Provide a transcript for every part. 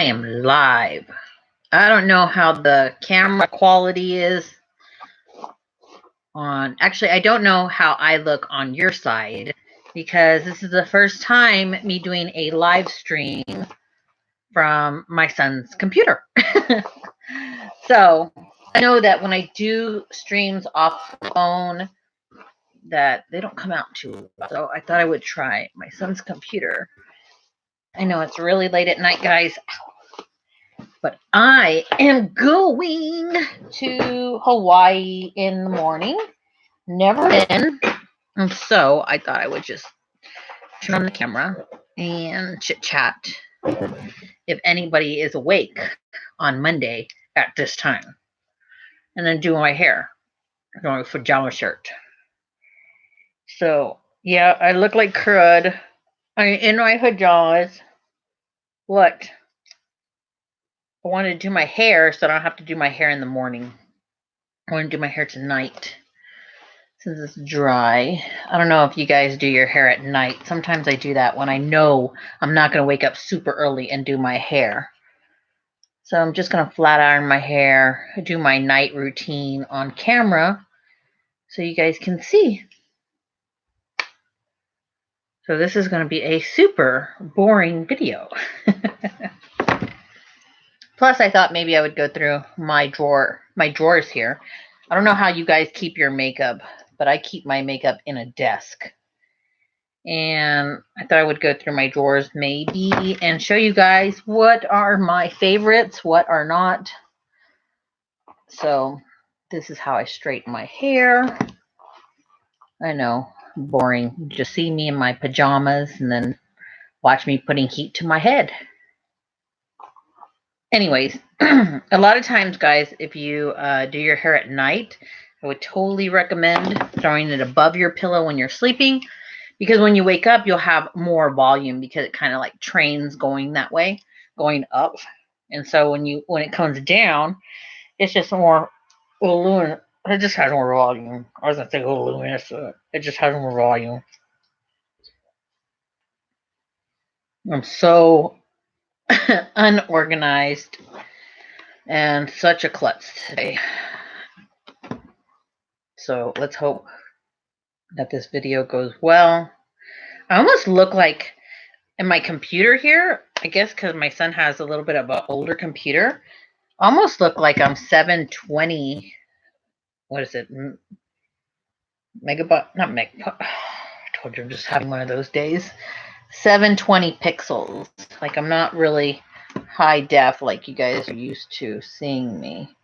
I am live. I don't know how the camera quality is on. Actually, I don't know how I look on your side because this is the first time me doing a live stream from my son's computer. So I know that when I do streams off the phone that they don't come out too well. So I thought I would try my son's computer. I know it's really late at night, guys. But I am going to Hawaii in the morning. Never been. And so I thought I would just turn on the camera and chit chat if anybody is awake on Monday at this time. And then do my hair. My pajama shirt. So yeah, I look like crud. I'm in my pajamas. What? I want to do my hair so I don't have to do my hair in the morning. I want to do my hair tonight since it's dry. I don't know if you guys do your hair at night. Sometimes I do that when I know I'm not going to wake up super early and do my hair. So I'm just going to flat iron my hair, do my night routine on camera so you guys can see. So this is going to be a super boring video. Plus, I thought maybe I would go through my drawers here. I don't know how you guys keep your makeup, but I keep my makeup in a desk. And I thought I would go through my drawers maybe and show you guys what are my favorites, what are not. So this is how I straighten my hair. I know, boring. Just see me in my pajamas and then watch me putting heat to my head. Anyways, a lot of times, guys, if you do your hair at night, I would totally recommend throwing it above your pillow when you're sleeping, because when you wake up, you'll have more volume because it kind of like trains going that way, going up. And so when it comes down, it's just more voluminous. It just has more volume. I was gonna say voluminous. It just has more volume. I'm so unorganized and such a klutz today. So let's hope that this video goes well. I almost look like in my computer here, I guess because my son has a little bit of an older computer, almost look like I'm 720. What is it? Megabyte? Not megabyte. I told you I'm just having one of those days. 720 pixels. Like I'm not really high def like you guys are used to seeing me.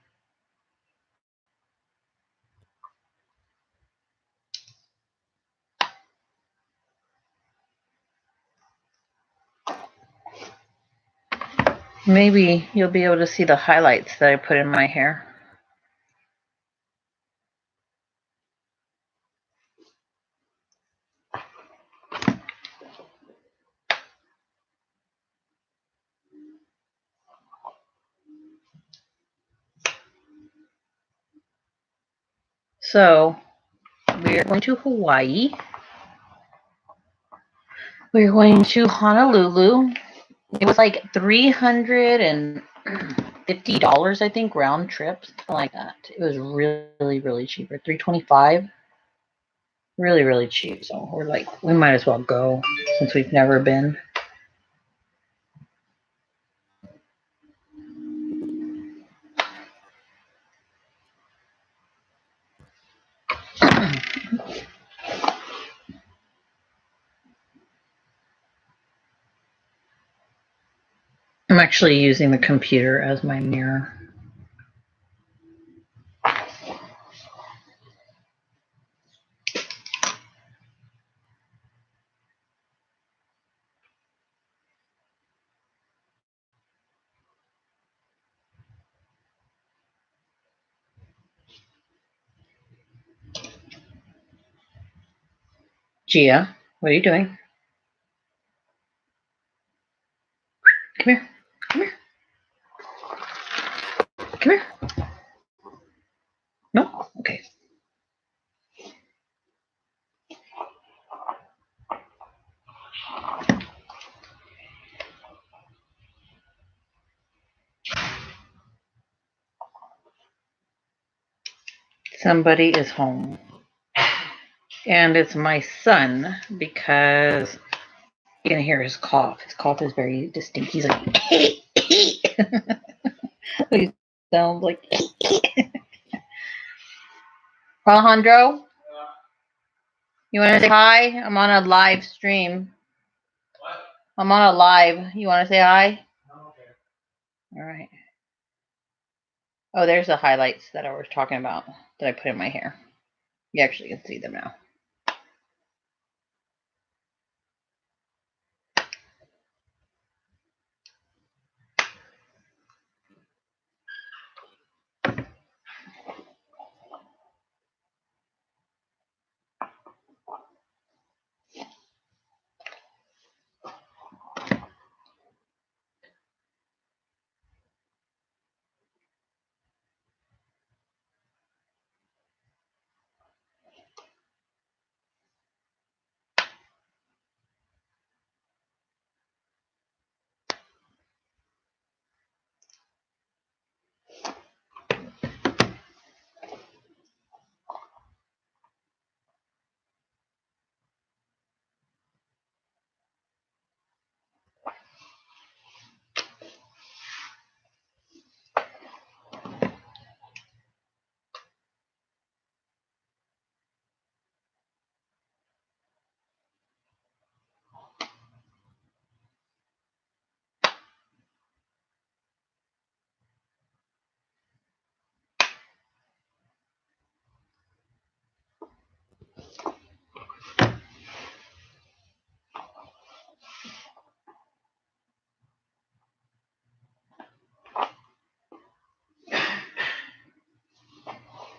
Maybe you'll be able to see the highlights that I put in my hair. So we are going to Hawaii. We're going to Honolulu. It was like $350, I think, round trip, something like that. It was really, really cheap. Or $325. Really, really cheap. So we're like, we might as well go since we've never been. I'm actually using the computer as my mirror. Gia, what are you doing? Come here. Come here. Come here. No? Okay. Somebody is home. And it's my son because you can hear his cough. His cough is very distinct. He's like, he sounds like. Alejandro, you want to say hi? I'm on a live stream. What? I'm on a live. You want to say hi? Oh, okay. All right. Oh, there's the highlights that I was talking about that I put in my hair. You actually can see them now.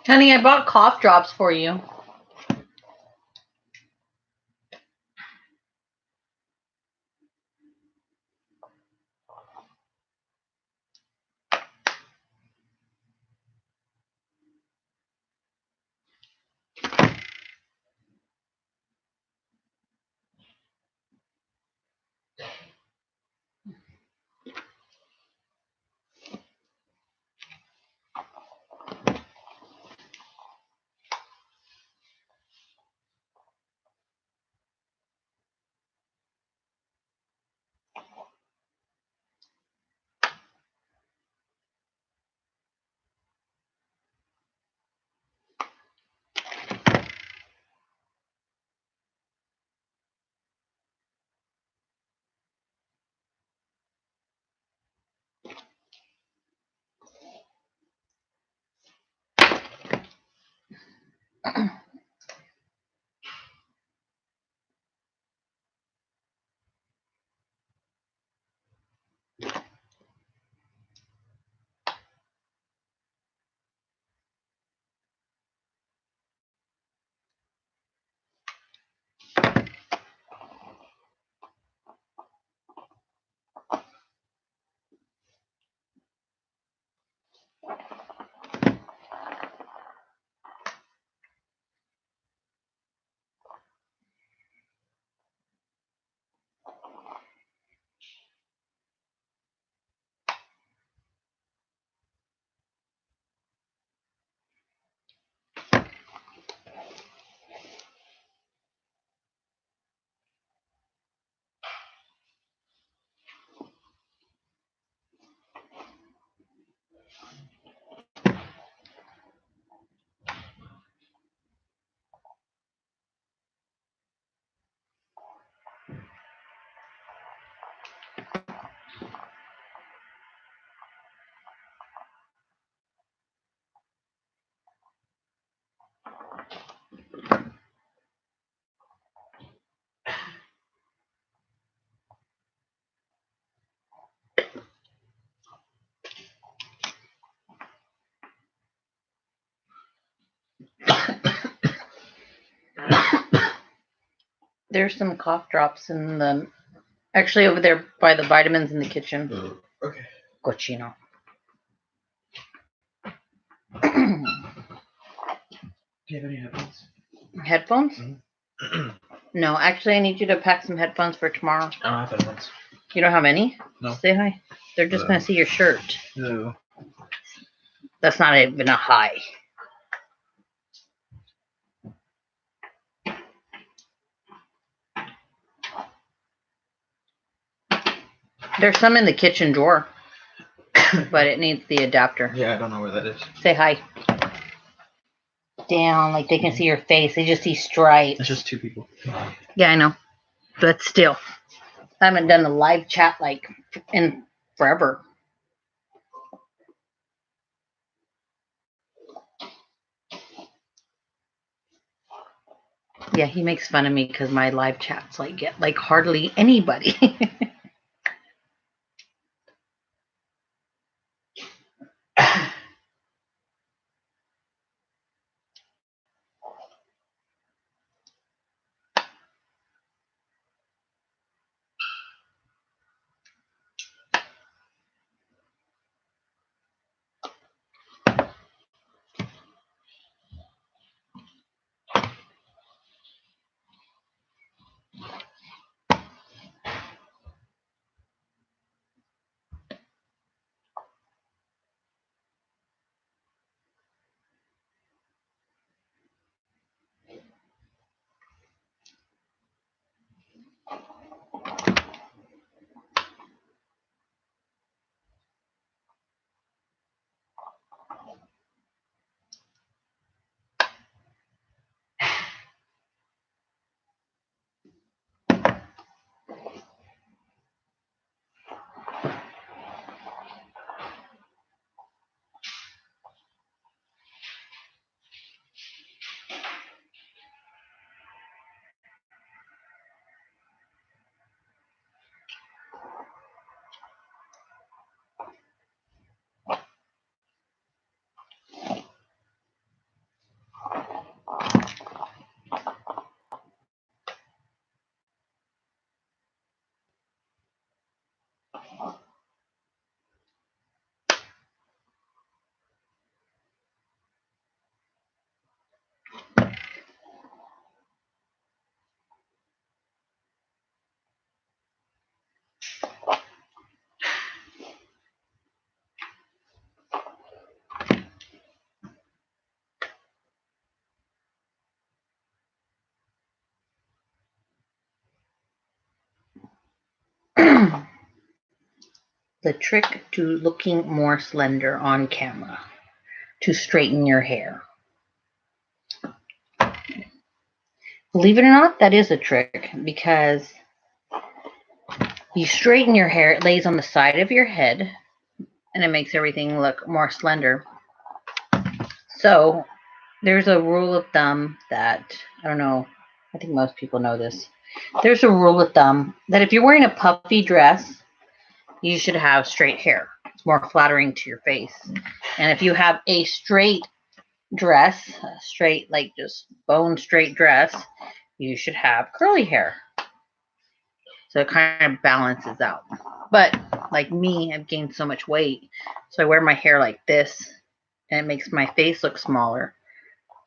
Honey, I bought cough drops for you. There's some cough drops in the, actually over there by the vitamins in the kitchen. Okay. Cochino. Do you have any headphones? Headphones? Mm-hmm. No, actually, I need you to pack some headphones for tomorrow. I don't have headphones. You don't have any? No. Say hi. They're just going to see your shirt. No. That's not even a hi. There's some in the kitchen drawer, but it needs the adapter. Yeah, I don't know where that is. Say hi. Down, like they can see your face. They just see stripes. It's just two people. Yeah, I know. But still, I haven't done the live chat like in forever. Yeah, he makes fun of me because my live chats like get like hardly anybody. The trick to looking more slender on camera, to straighten your hair. Believe it or not, that is a trick because you straighten your hair, it lays on the side of your head and it makes everything look more slender. So there's a rule of thumb that, I don't know, I think most people know this. There's a rule of thumb that if you're wearing a puffy dress, you should have straight hair. It's more flattering to your face. And if you have a straight dress, straight, like just bone straight dress, you should have curly hair. So it kind of balances out. But like me, I've gained so much weight. So I wear my hair like this and it makes my face look smaller.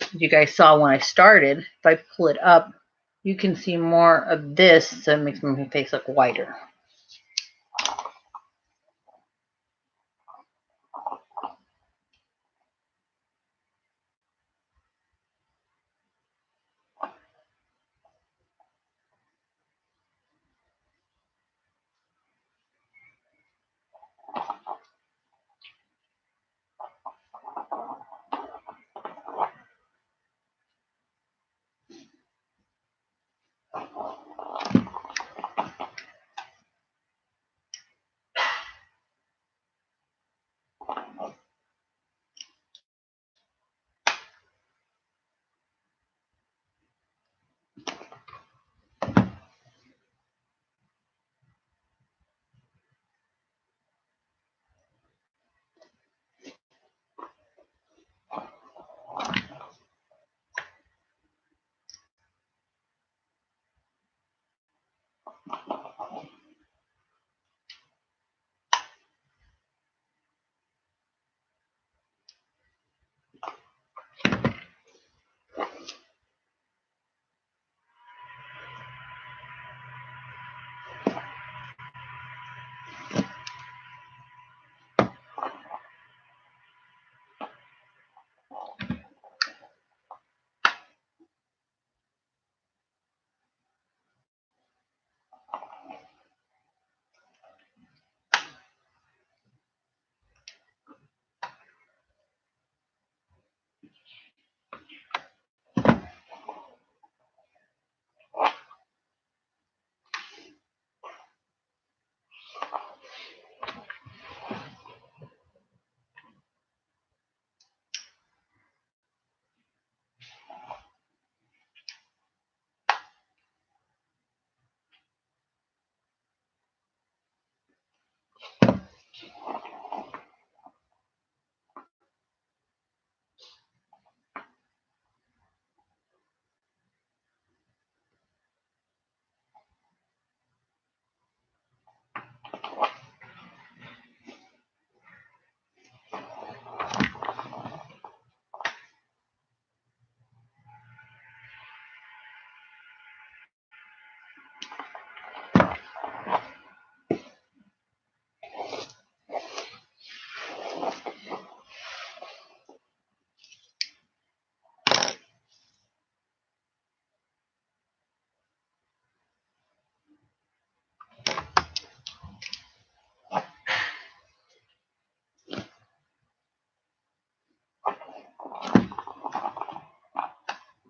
As you guys saw when I started, if I pull it up, you can see more of this, so it makes my face look wider.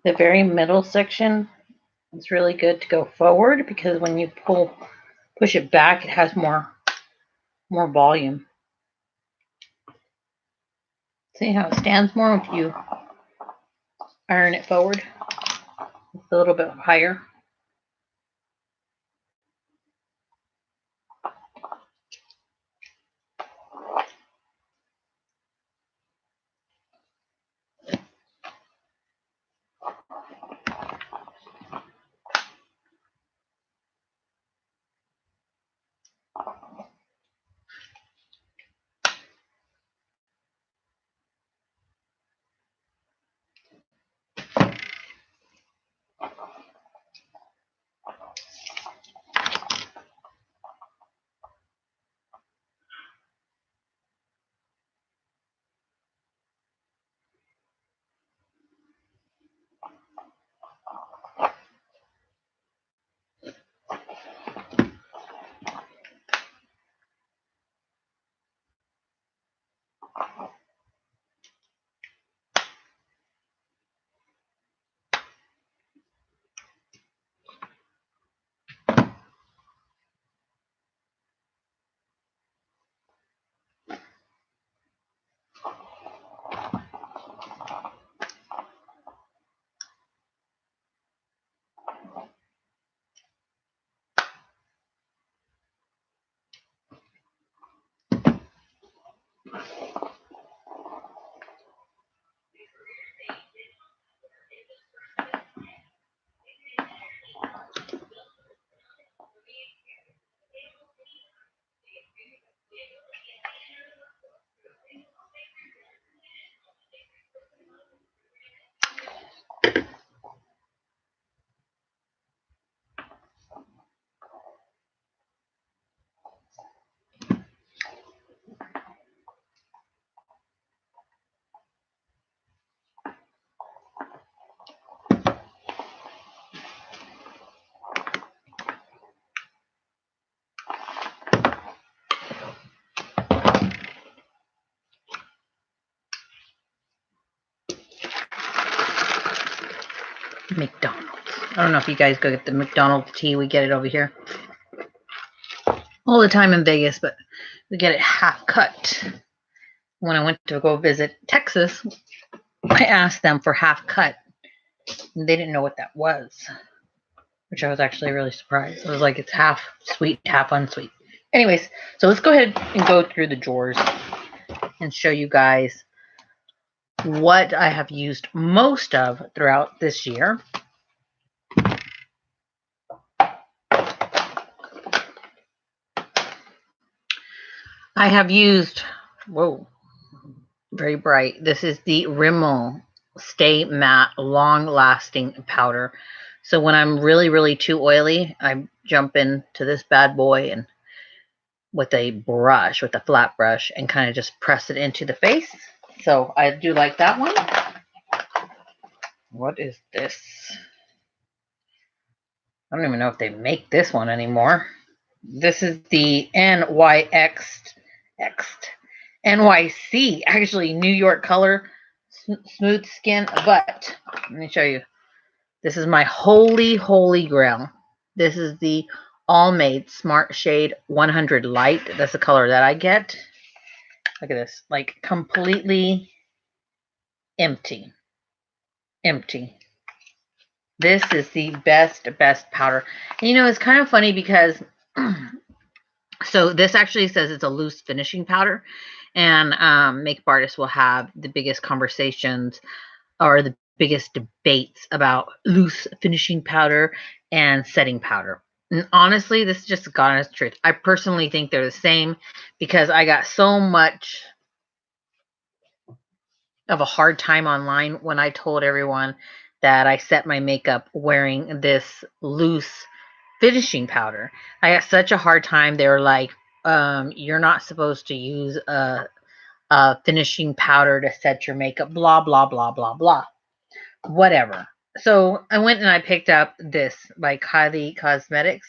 The very middle section is really good to go forward because when you push it back, it has more volume. See how it stands more if you iron it forward? It's a little bit higher. McDonald's. I don't know if you guys go get the McDonald's tea. We get it over here all the time in Vegas, but we get it half cut. When I went to go visit Texas, I asked them for half cut. And they didn't know what that was, which I was actually really surprised. I was like, it's half sweet, half unsweet. Anyways, so let's go ahead and go through the drawers and show you guys what I have used most of throughout this year. I have used, whoa, very bright. This is the Rimmel Stay Matte Long Lasting Powder. So when I'm really, really too oily, I jump into this bad boy and with a brush, with a flat brush, and kind of just press it into the face. So I do like that one. What is this? I don't even know if they make this one anymore. This is the NYC, actually New York Color Smooth Skin. But let me show you. This is my holy grail. This is the Almade Smart Shade 100 Light. That's the color that I get. Look at this, like completely empty. This is the best powder. And, you know, it's kind of funny because So this actually says it's a loose finishing powder, and makeup artists will have the biggest conversations or the biggest debates about loose finishing powder and setting powder. And honestly, this is just God honest truth. I personally think they're the same because I got so much of a hard time online when I told everyone that I set my makeup wearing this loose finishing powder. I had such a hard time. They were like, you're not supposed to use a finishing powder to set your makeup, blah, blah, blah, blah, blah. Whatever. So I went and I picked up this by Kylie Cosmetics.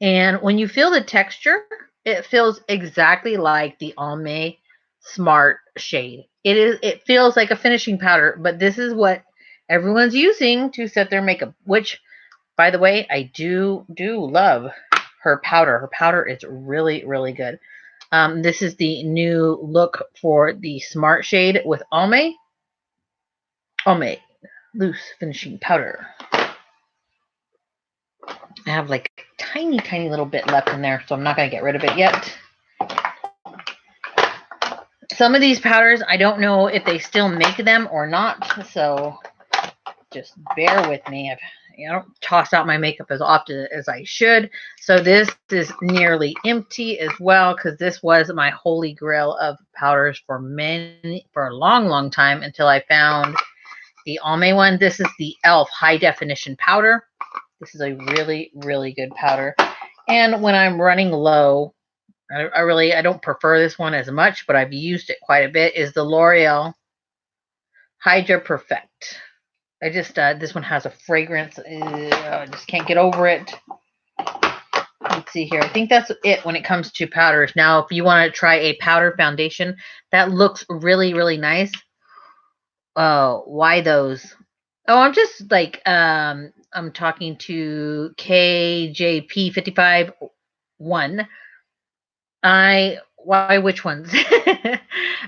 And when you feel the texture, it feels exactly like the Almay Smart shade. It feels like a finishing powder, but this is what everyone's using to set their makeup, which by the way, I do love her powder. Her powder is really, really good. This is the new look for the Smart shade with Almay loose finishing powder. I have like a tiny, tiny little bit left in there, so I'm not going to get rid of it yet. Some of these powders, I don't know if they still make them or not, so just bear with me. I don't toss out my makeup as often as I should. So this is nearly empty as well, because this was my holy grail of powders for a long, long time until I found the Almay one. This is the e.l.f. High Definition Powder. This is a really, really good powder. And when I'm running low, I don't prefer this one as much, but I've used it quite a bit, is the L'Oreal Hydra Perfect. I just, this one has a fragrance. I just can't get over it. Let's see here. I think that's it when it comes to powders. Now, if you want to try a powder foundation that looks really, really nice, why those? Oh, I'm just like, I'm talking to KJP55 why which ones?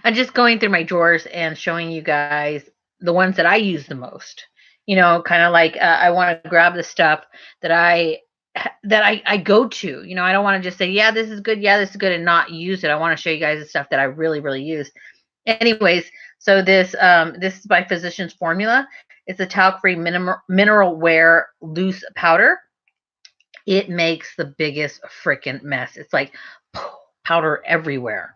I'm just going through my drawers and showing you guys the ones that I use the most. You know, kind of like I want to grab the stuff that I go to. You know, I don't want to just say, yeah, this is good, and not use it. I want to show you guys the stuff that I really, really use. Anyways, so this is by Physicians Formula. It's a talc-free mineral wear loose powder. It makes the biggest freaking mess. It's like powder everywhere,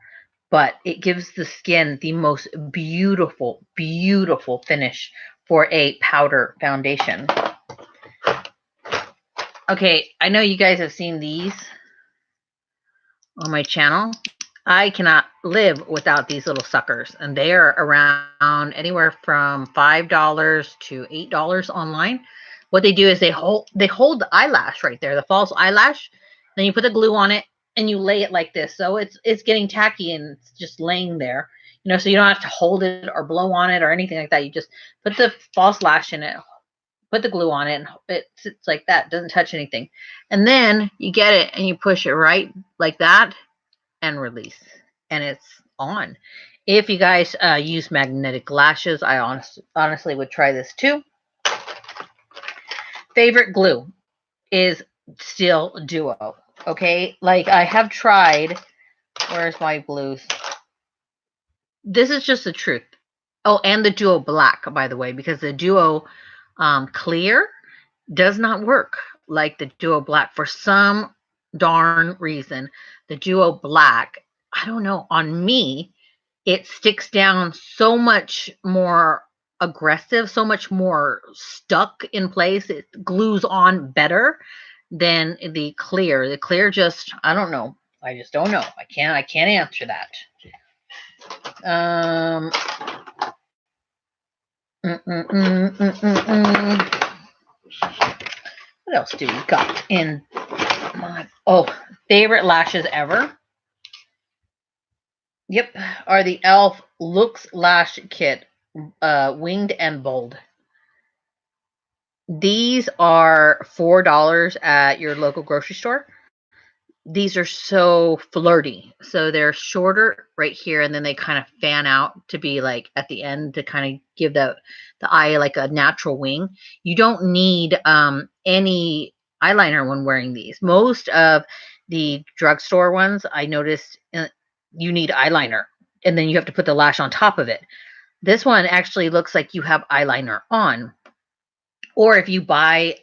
but it gives the skin the most beautiful, beautiful finish for a powder foundation. Okay, I know you guys have seen these on my channel. I cannot live without these little suckers, and they are around anywhere from $5 to $8 online. What they do is they hold the eyelash right there, the false eyelash. Then you put the glue on it and you lay it like this, so it's getting tacky and it's just laying there. You know, so you don't have to hold it or blow on it or anything like that. You just put the false lash in it, put the glue on it, and it sits like that. Doesn't touch anything. And then you get it and you push it right like that and release, and it's on. If you guys use magnetic lashes, I honestly would try this too. Favorite glue is still Duo. Okay, like I have tried. Where's my blues? This is just the truth. Oh, and the Duo Black, by the way, because the Duo Clear does not work like the Duo Black for some darn reason. The Duo Black, I don't know, on me, it sticks down so much more aggressive, so much more stuck in place. It glues on better than the Clear. The Clear just, I don't know. I just don't know. I can't answer that. What else do we got in my favorite lashes ever? Yep, are the e.l.f. Looks Lash Kit, winged and bold. These are $4 at your local grocery store. These are so flirty. So they're shorter right here, and then they kind of fan out to be like at the end to kind of give the eye like a natural wing. You don't need any eyeliner when wearing these. Most of the drugstore ones, I noticed you need eyeliner, and then you have to put the lash on top of it. This one actually looks like you have eyeliner on. Or if you buy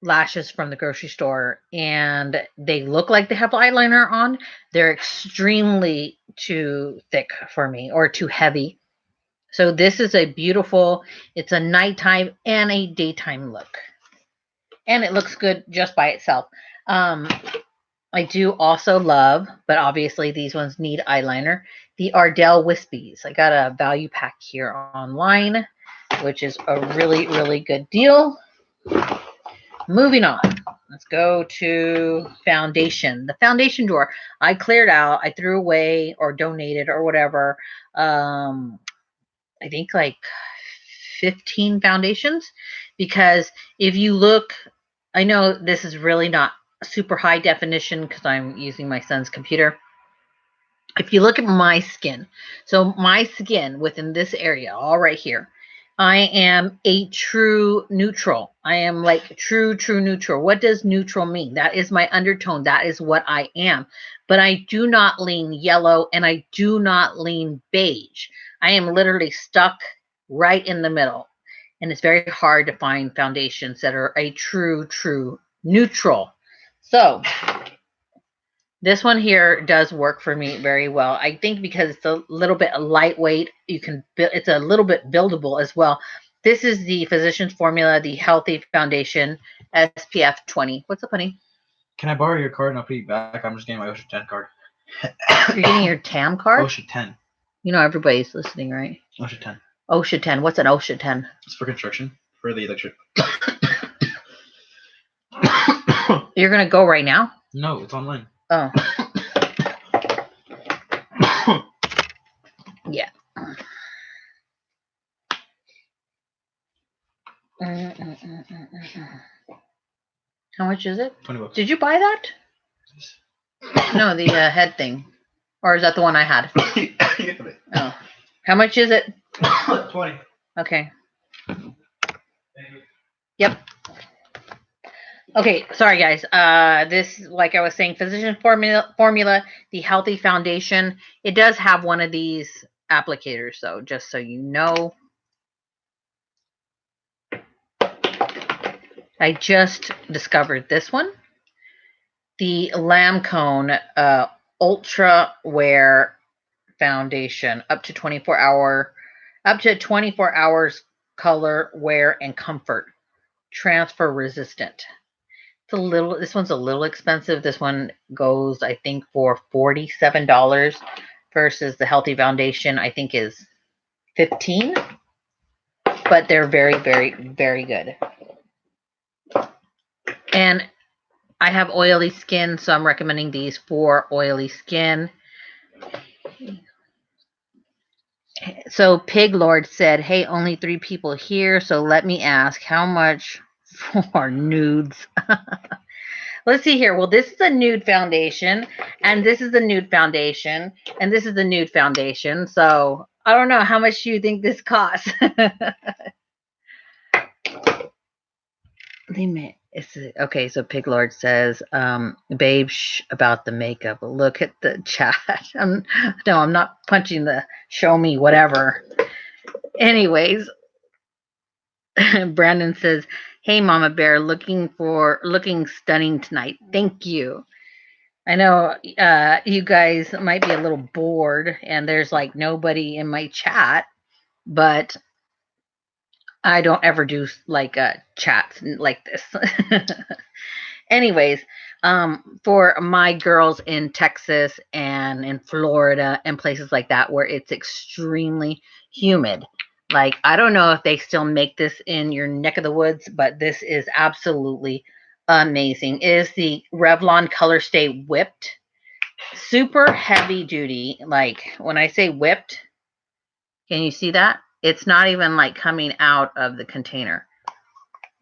lashes from the grocery store and they look like they have eyeliner on, they're extremely too thick for me or too heavy. So this is a beautiful, it's a nighttime and a daytime look. And it looks good just by itself. I do also love, but obviously these ones need eyeliner, the Ardell Wispies. I got a value pack here online, which is a really, really good deal. Moving on. Let's go to foundation. The foundation drawer I cleared out. I threw away or donated or whatever. I think like 15 foundations, because if you look, I know this is really not super high definition because I'm using my son's computer. If you look at my skin, so my skin within this area, all right here, I am a true neutral. I am like true neutral. What does neutral mean? That is my undertone. That is what I am. But I do not lean yellow and I do not lean beige. I am literally stuck right in the middle. And it's very hard to find foundations that are a true neutral. So this one here does work for me very well. I think because it's a little bit lightweight, it's a little bit buildable as well. This is the Physicians Formula, the Healthy Foundation SPF 20. What's up, honey? Can I borrow your card and I'll put you back? I'm just getting my OSHA 10 card. You're getting your TAM card? OSHA 10. You know everybody's listening, right? OSHA 10. OSHA 10. What's an OSHA 10? It's for construction, for the electric. You're going to go right now? No, it's online. Oh. Yeah. How much is it? $20. Did you buy that? No, the head thing. Or is that the one I had? Oh. How much is it? 20. Okay. Yep. Okay, sorry guys. This, like I was saying, Physician Formula, the Healthy Foundation. It does have one of these applicators, though, just so you know. I just discovered this one. The Lancome Ultra Wear Foundation, up to 24 hours color, wear, and comfort. Transfer resistant. This one's a little expensive. This one goes, I think, for $47 versus the Healthy Foundation, I think, is $15. But they're very, very, very good. And I have oily skin, so I'm recommending these for oily skin. So Pig Lord said, hey, only 3 people here, so let me ask, how much for nudes? Let's see here. Well, this is a nude foundation, and this is the nude foundation, and this is the nude foundation. So I don't know. How much do you think this costs? Okay, so Pig Lord says, babe, about the makeup. Look at the chat. I'm not punching the show me whatever. Anyways, Brandon says, hey, Mama Bear, looking stunning tonight. Thank you. I know you guys might be a little bored and there's like nobody in my chat, but I don't ever do like chats like this. Anyways, for my girls in Texas and in Florida and places like that where it's extremely humid, like I don't know if they still make this in your neck of the woods, but this is absolutely amazing. It is the Revlon Color Stay Whipped. Super heavy duty. Like when I say whipped, can you see that? It's not even like coming out of the container.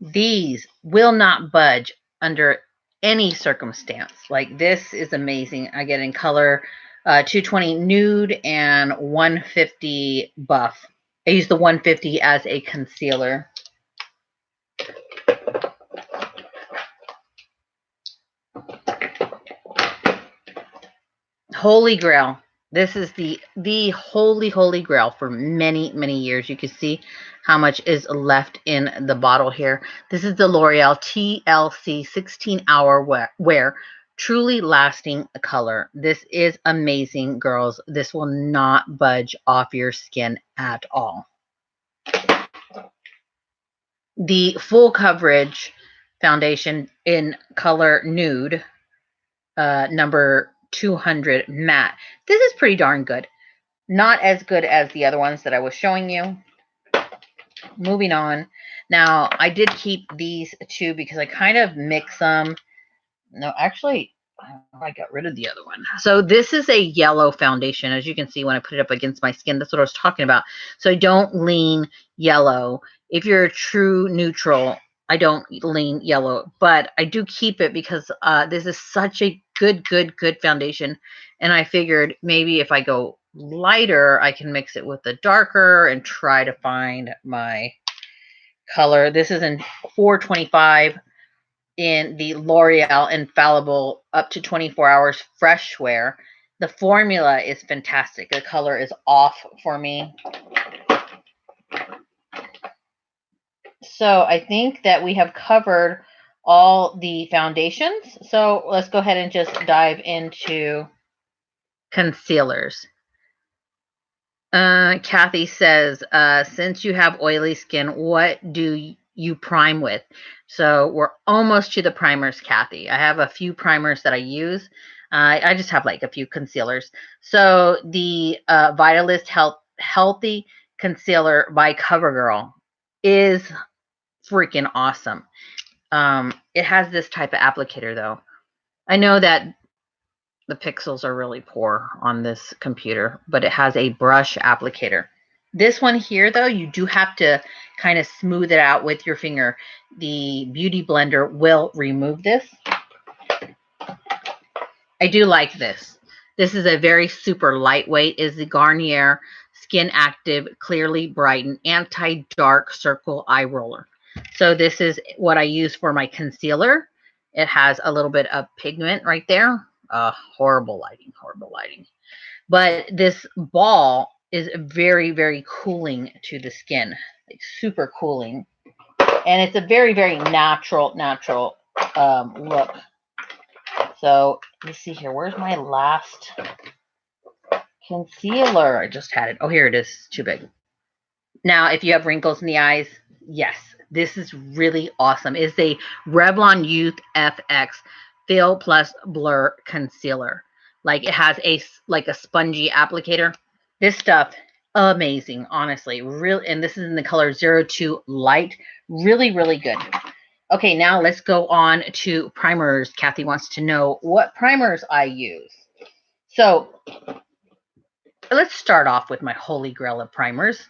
These will not budge under any circumstance. Like this is amazing. I get in color 220 nude and 150 buff. I use the 150 as a concealer. Holy Grail. This is the holy grail for many years. You can see how much is left in the bottle here. This is the L'Oreal TLC 16-hour wear. Truly lasting color. This is amazing, girls. This will not budge off your skin at all. The full coverage foundation in color nude, number 200 matte. This is pretty darn good. Not as good as the other ones that I was showing you. Moving on. Now, I did keep these two because I kind of mix them. No, actually, I got rid of the other one. So this is a yellow foundation. As you can see when I put it up against my skin, that's what I was talking about. So I don't lean yellow. If you're a true neutral, I don't lean yellow, but I do keep it because this is such a good foundation. And I figured maybe if I go lighter, I can mix it with the darker and try to find my color. This is in 425 in the L'Oreal Infallible up to 24 hours fresh wear. The formula is fantastic. The color is off for me. So I think that we have covered all the foundations. So let's go ahead and just dive into concealers. Kathy says, since you have oily skin, what do you prime with? So we're almost to the primers, Kathy. I have a few primers that I use. I just have like a few concealers. So the Vitalist Healthy Concealer by CoverGirl is freaking awesome. It has this type of applicator though. I know that the pixels are really poor on this computer, but it has a brush applicator. This one here though, you do have to kind of smooth it out with your finger. The Beauty Blender will remove this. I do like this. This is a very super lightweight, is the Garnier Skin Active Clearly Brighten Anti-Dark Circle Eye Roller. So this is what I use for my concealer. It has a little bit of pigment right there. Horrible lighting. But this ball is very cooling to the skin, like super cooling. And it's a very natural look. So let's see here. Where's my last concealer? I just had it. Oh, here it is. Too big. Now, if you have wrinkles in the eyes, yes, this is really awesome. It's a Revlon Youth FX Fill Plus Blur Concealer. Like it has a spongy applicator. This stuff, amazing, honestly. Real, and this is in the color 02 Light. Really good. Okay, now let's go on to primers. Kathy wants to know what primers I use. So let's start off with my holy grail of primers.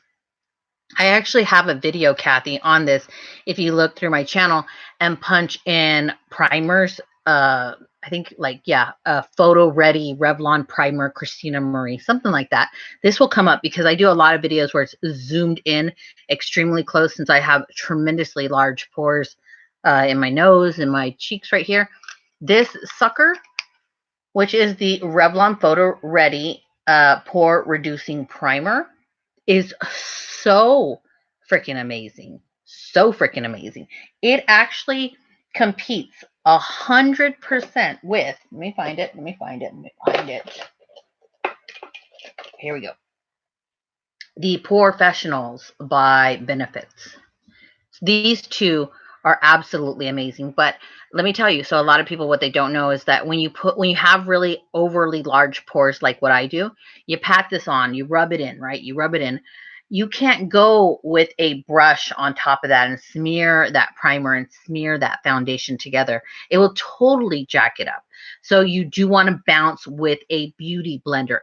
I actually have a video, Kathy, on this. If you look through my channel and punch in primers, I think Photo Ready Revlon Primer Christina Marie, something like that. This will come up because I do a lot of videos where it's zoomed in extremely close since I have tremendously large pores in my nose and my cheeks right here. This sucker, which is the Revlon Photo Ready Pore Reducing Primer, is so freaking amazing. So freaking amazing. It actually competes 100% with, let me find it. Here we go. The Porefessionals by Benefits. These two are absolutely amazing. But let me tell you, so a lot of people, what they don't know is that when you have really overly large pores like what I do, you pat this on, you rub it in, right? You rub it in. You can't go with a brush on top of that and smear that primer and smear that foundation together. It will totally jack it up. So you do want to bounce with a beauty blender,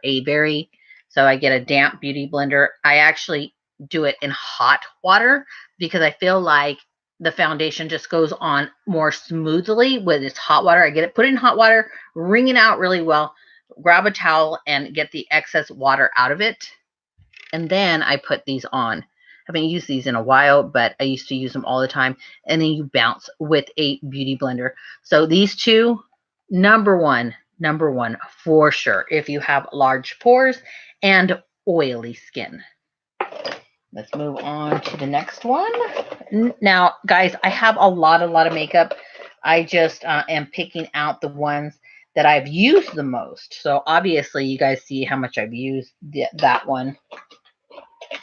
so I get a damp beauty blender. I actually do it in hot water because I feel like the foundation just goes on more smoothly with its hot water. I get it, put it in hot water, wring it out really well, grab a towel and get the excess water out of it. And then I put these on. I haven't used these in a while, but I used to use them all the time. And then you bounce with a beauty blender. So these two, number one number one for sure if you have large pores and oily skin. Let's move on to the next one. Now, guys, I have a lot of makeup. I just am picking out the ones that I've used the most. So obviously you guys see how much I've used that one.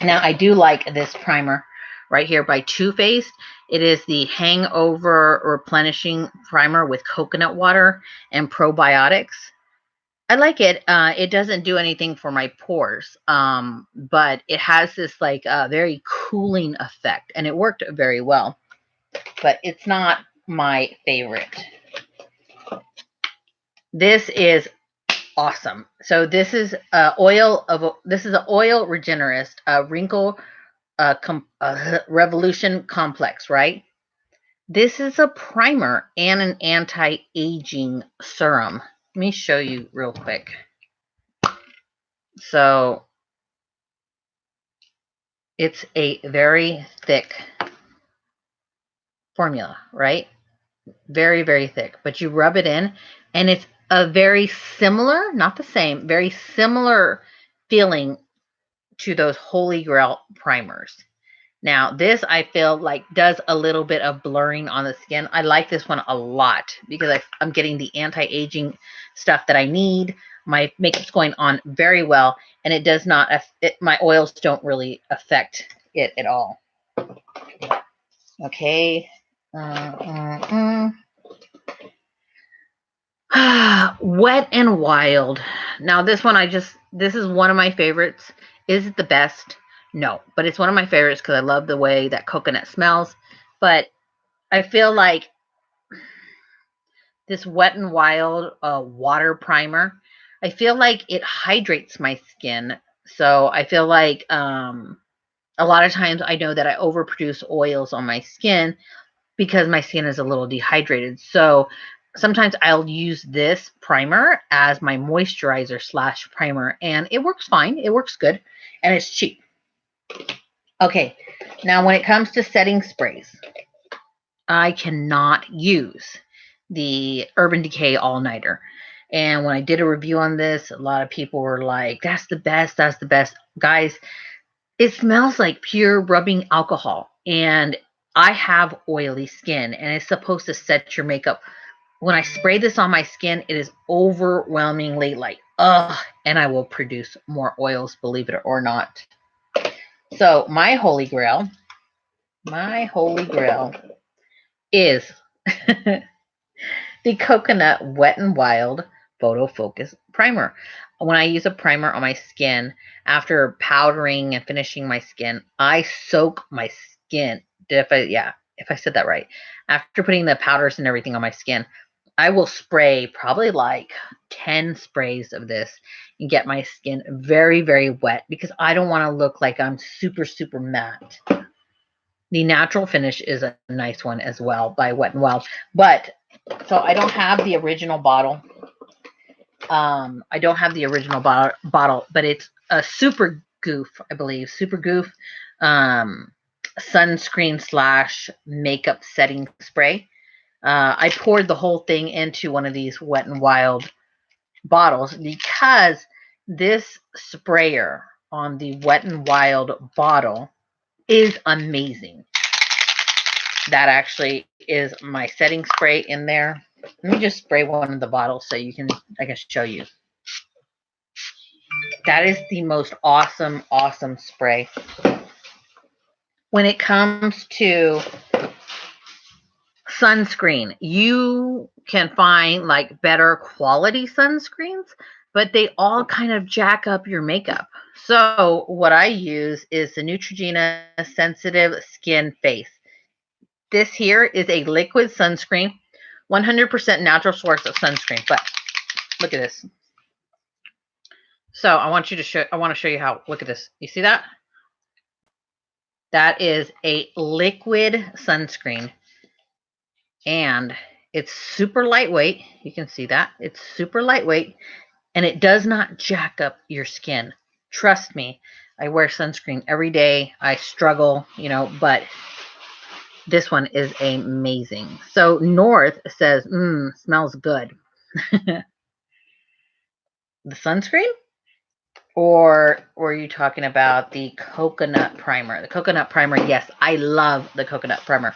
Now, I do like this primer right here by Too Faced. It is the Hangover Replenishing Primer with coconut water and probiotics. I like it. It doesn't do anything for my pores, but it has this like very cooling effect, and it worked very well. But it's not my favorite. This is awesome. So this is an oil regenerist, wrinkle revolution complex, right? This is a primer and an anti-aging serum. Let me show you real quick. So it's a very thick formula, right? Very, very thick. But you rub it in, and it's a very similar, not the same, very similar feeling to those Holy Grail primers. Now, this I feel like does a little bit of blurring on the skin. I like this one a lot because I'm getting the anti-aging stuff that I need. My makeup's going on very well, and it does not, my oils don't really affect it at all. Okay. Wet and Wild. Now, this one this is one of my favorites. Is it the best? No, but it's one of my favorites because I love the way that coconut smells. But I feel like this Wet and Wild water primer, I feel like it hydrates my skin. So I feel like a lot of times I know that I overproduce oils on my skin because my skin is a little dehydrated. So sometimes I'll use this primer as my moisturizer / primer, and it works fine. It works good, and it's cheap. Okay, now when it comes to setting sprays, I cannot use the Urban Decay All Nighter. And when I did a review on this, a lot of people were like, that's the best, that's the best. Guys, it smells like pure rubbing alcohol. And I have oily skin, and it's supposed to set your makeup. When I spray this on my skin, it is overwhelmingly like, ugh, and I will produce more oils, believe it or not. So my holy grail is the Coconut Wet n Wild Photo Focus Primer. When I use a primer on my skin, after powdering and finishing my skin, I soak my skin. If I said that right. After putting the powders and everything on my skin, I will spray probably like 10 sprays of this and get my skin very, very wet because I don't want to look like I'm super, super matte. The natural finish is a nice one as well by Wet n Wild. But, so I don't have the original bottle. But it's a Super Goof, I believe. Super Goof sunscreen / makeup setting spray. I poured the whole thing into one of these Wet n Wild bottles because this sprayer on the Wet n Wild bottle is amazing. That actually is my setting spray in there. Let me just spray one of the bottles so I can show you. That is the most awesome spray. When it comes to sunscreen, you can find like better quality sunscreens, but they all kind of jack up your makeup. So what I use is the Neutrogena Sensitive Skin Face. This here is a liquid sunscreen, 100% natural source of sunscreen. But look at this. So I want to show you how. Look at this. You see that? That is a liquid sunscreen. And it's super lightweight. You can see that. It's super lightweight. And it does not jack up your skin. Trust me. I wear sunscreen every day. I struggle, but this one is amazing. So North says, smells good. The sunscreen? Or were you talking about the coconut primer? The coconut primer, yes, I love the coconut primer.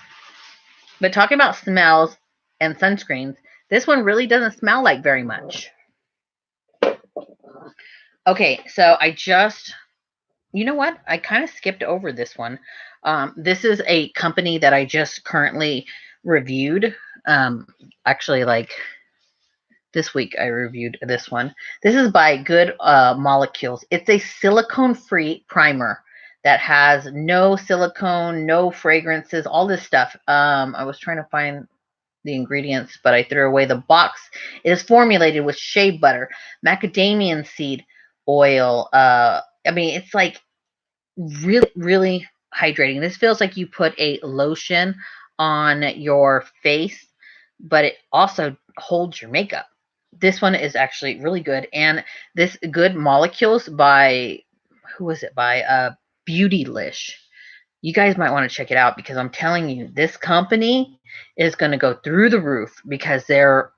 But talking about smells and sunscreens, this one really doesn't smell like very much. Okay, so you know what? I kind of skipped over this one. This is a company that I just currently reviewed. Actually, like this week I reviewed this one. This is by Good Molecules. It's a silicone-free primer that has no silicone, no fragrances, all this stuff. I was trying to find the ingredients, but I threw away the box. It is formulated with shea butter, macadamia seed oil. I mean, it's like really, really hydrating. This feels like you put a lotion on your face, but it also holds your makeup. This one is actually really good. And this Good Molecules by, who is it by? Beautylish. You guys might want to check it out because I'm telling you, this company is going to go through the roof because their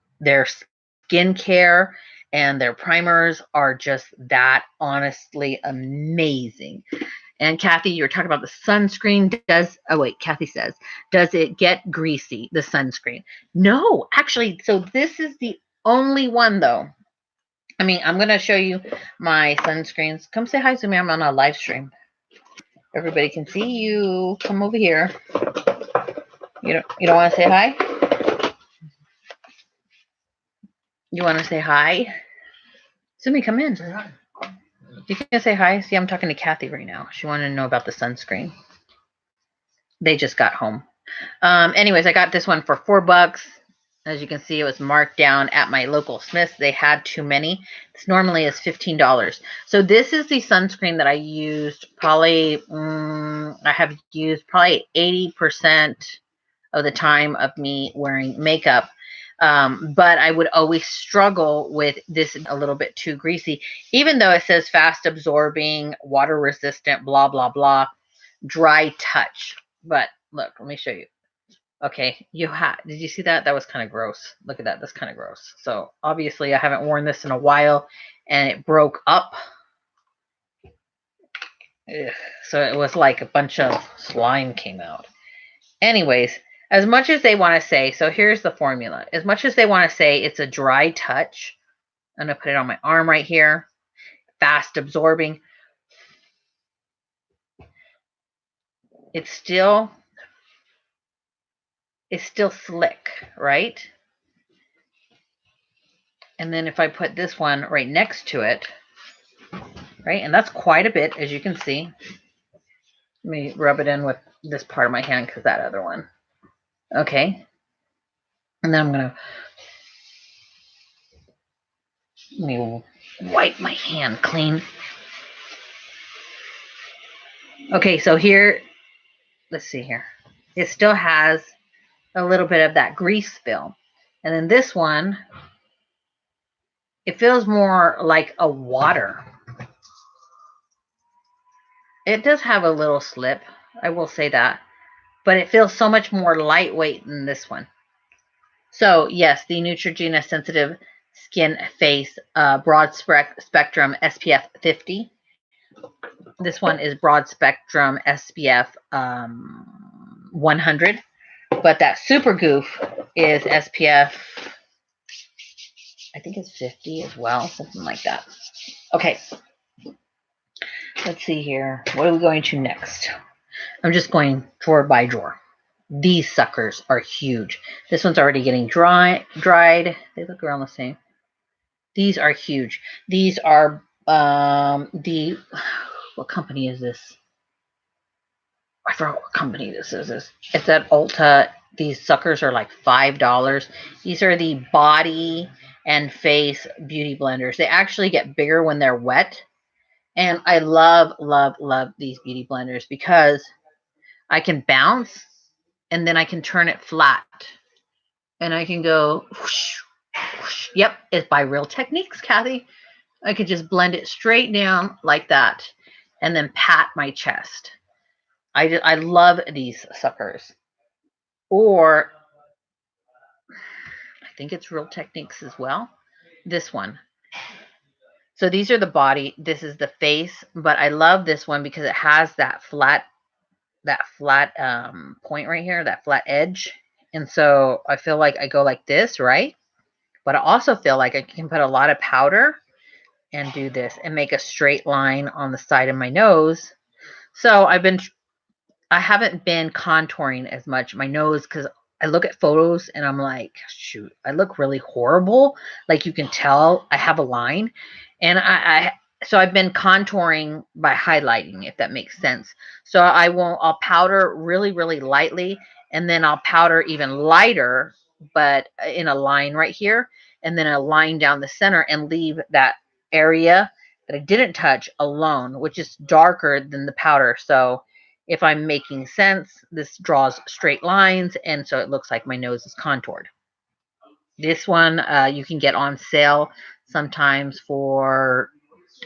skincare and their primers are just that honestly amazing. And Kathy, you were talking about the sunscreen. Kathy says, does it get greasy, the sunscreen? No, actually, so this is the only one though. I mean, I'm going to show you my sunscreens. Come say hi to me. I'm on a live stream. Everybody can see you. Come over here. You don't want to say hi? You want to say hi? Sumi, come in. Say hi. You can say hi. See, I'm talking to Kathy right now. She wanted to know about the sunscreen. They just got home. Anyways, I got this one for $4. As you can see, it was marked down at my local Smith's. They had too many. This normally is $15. So this is the sunscreen that I used probably, I have used probably 80% of the time of me wearing makeup. But I would always struggle with this a little bit too greasy, even though it says fast absorbing, water resistant, blah, blah, blah, dry touch. But look, let me show you. Okay, did you see that? That was kind of gross. Look at that. That's kind of gross. So obviously I haven't worn this in a while and it broke up. Ugh. So it was like a bunch of slime came out. Anyways, as much as they want to say, so here's the formula. As much as they want to say it's a dry touch, I'm going to put it on my arm right here. Fast absorbing. It's still slick, right? And then if I put this one right next to it, right? And that's quite a bit, as you can see. Let me rub it in with this part of my hand because that other one. Okay. And then I'm going to let me wipe my hand clean. Okay, so here, let's see here. It still has a little bit of that grease feel. And then this one, it feels more like a water. It does have a little slip, I will say that, but it feels so much more lightweight than this one. So yes, the Neutrogena Sensitive Skin Face Broad Spectrum SPF 50. This one is Broad Spectrum SPF 100. But that Super Goof is SPF, I think it's 50 as well, something like that. Okay. Let's see here. What are we going to next? I'm just going drawer by drawer. These suckers are huge. This one's already getting dried. They look around the same. These are huge. These are what company is this? I forgot what company this is. It's at Ulta. These suckers are like $5. These are the body and face beauty blenders. They actually get bigger when they're wet. And I love, love, love these beauty blenders because I can bounce and then I can turn it flat. And I can go, whoosh, whoosh. Yep, it's by Real Techniques, Kathy. I could just blend it straight down like that and then pat my chest. I love these suckers. Or I think it's Real Techniques as well. This one. So these are the body. This is the face, but I love this one because it has that flat point right here, that flat edge. And so I feel like I go like this, right? But I also feel like I can put a lot of powder and do this and make a straight line on the side of my nose. So I haven't been contouring as much my nose because I look at photos and I'm like, shoot, I look really horrible. Like you can tell I have a line. And so I've been contouring by highlighting, if that makes sense. So I'll powder really, really lightly, and then I'll powder even lighter, but in a line right here, and then a line down the center and leave that area that I didn't touch alone, which is darker than the powder. So if I'm making sense, this draws straight lines, and so it looks like my nose is contoured. This one you can get on sale sometimes for,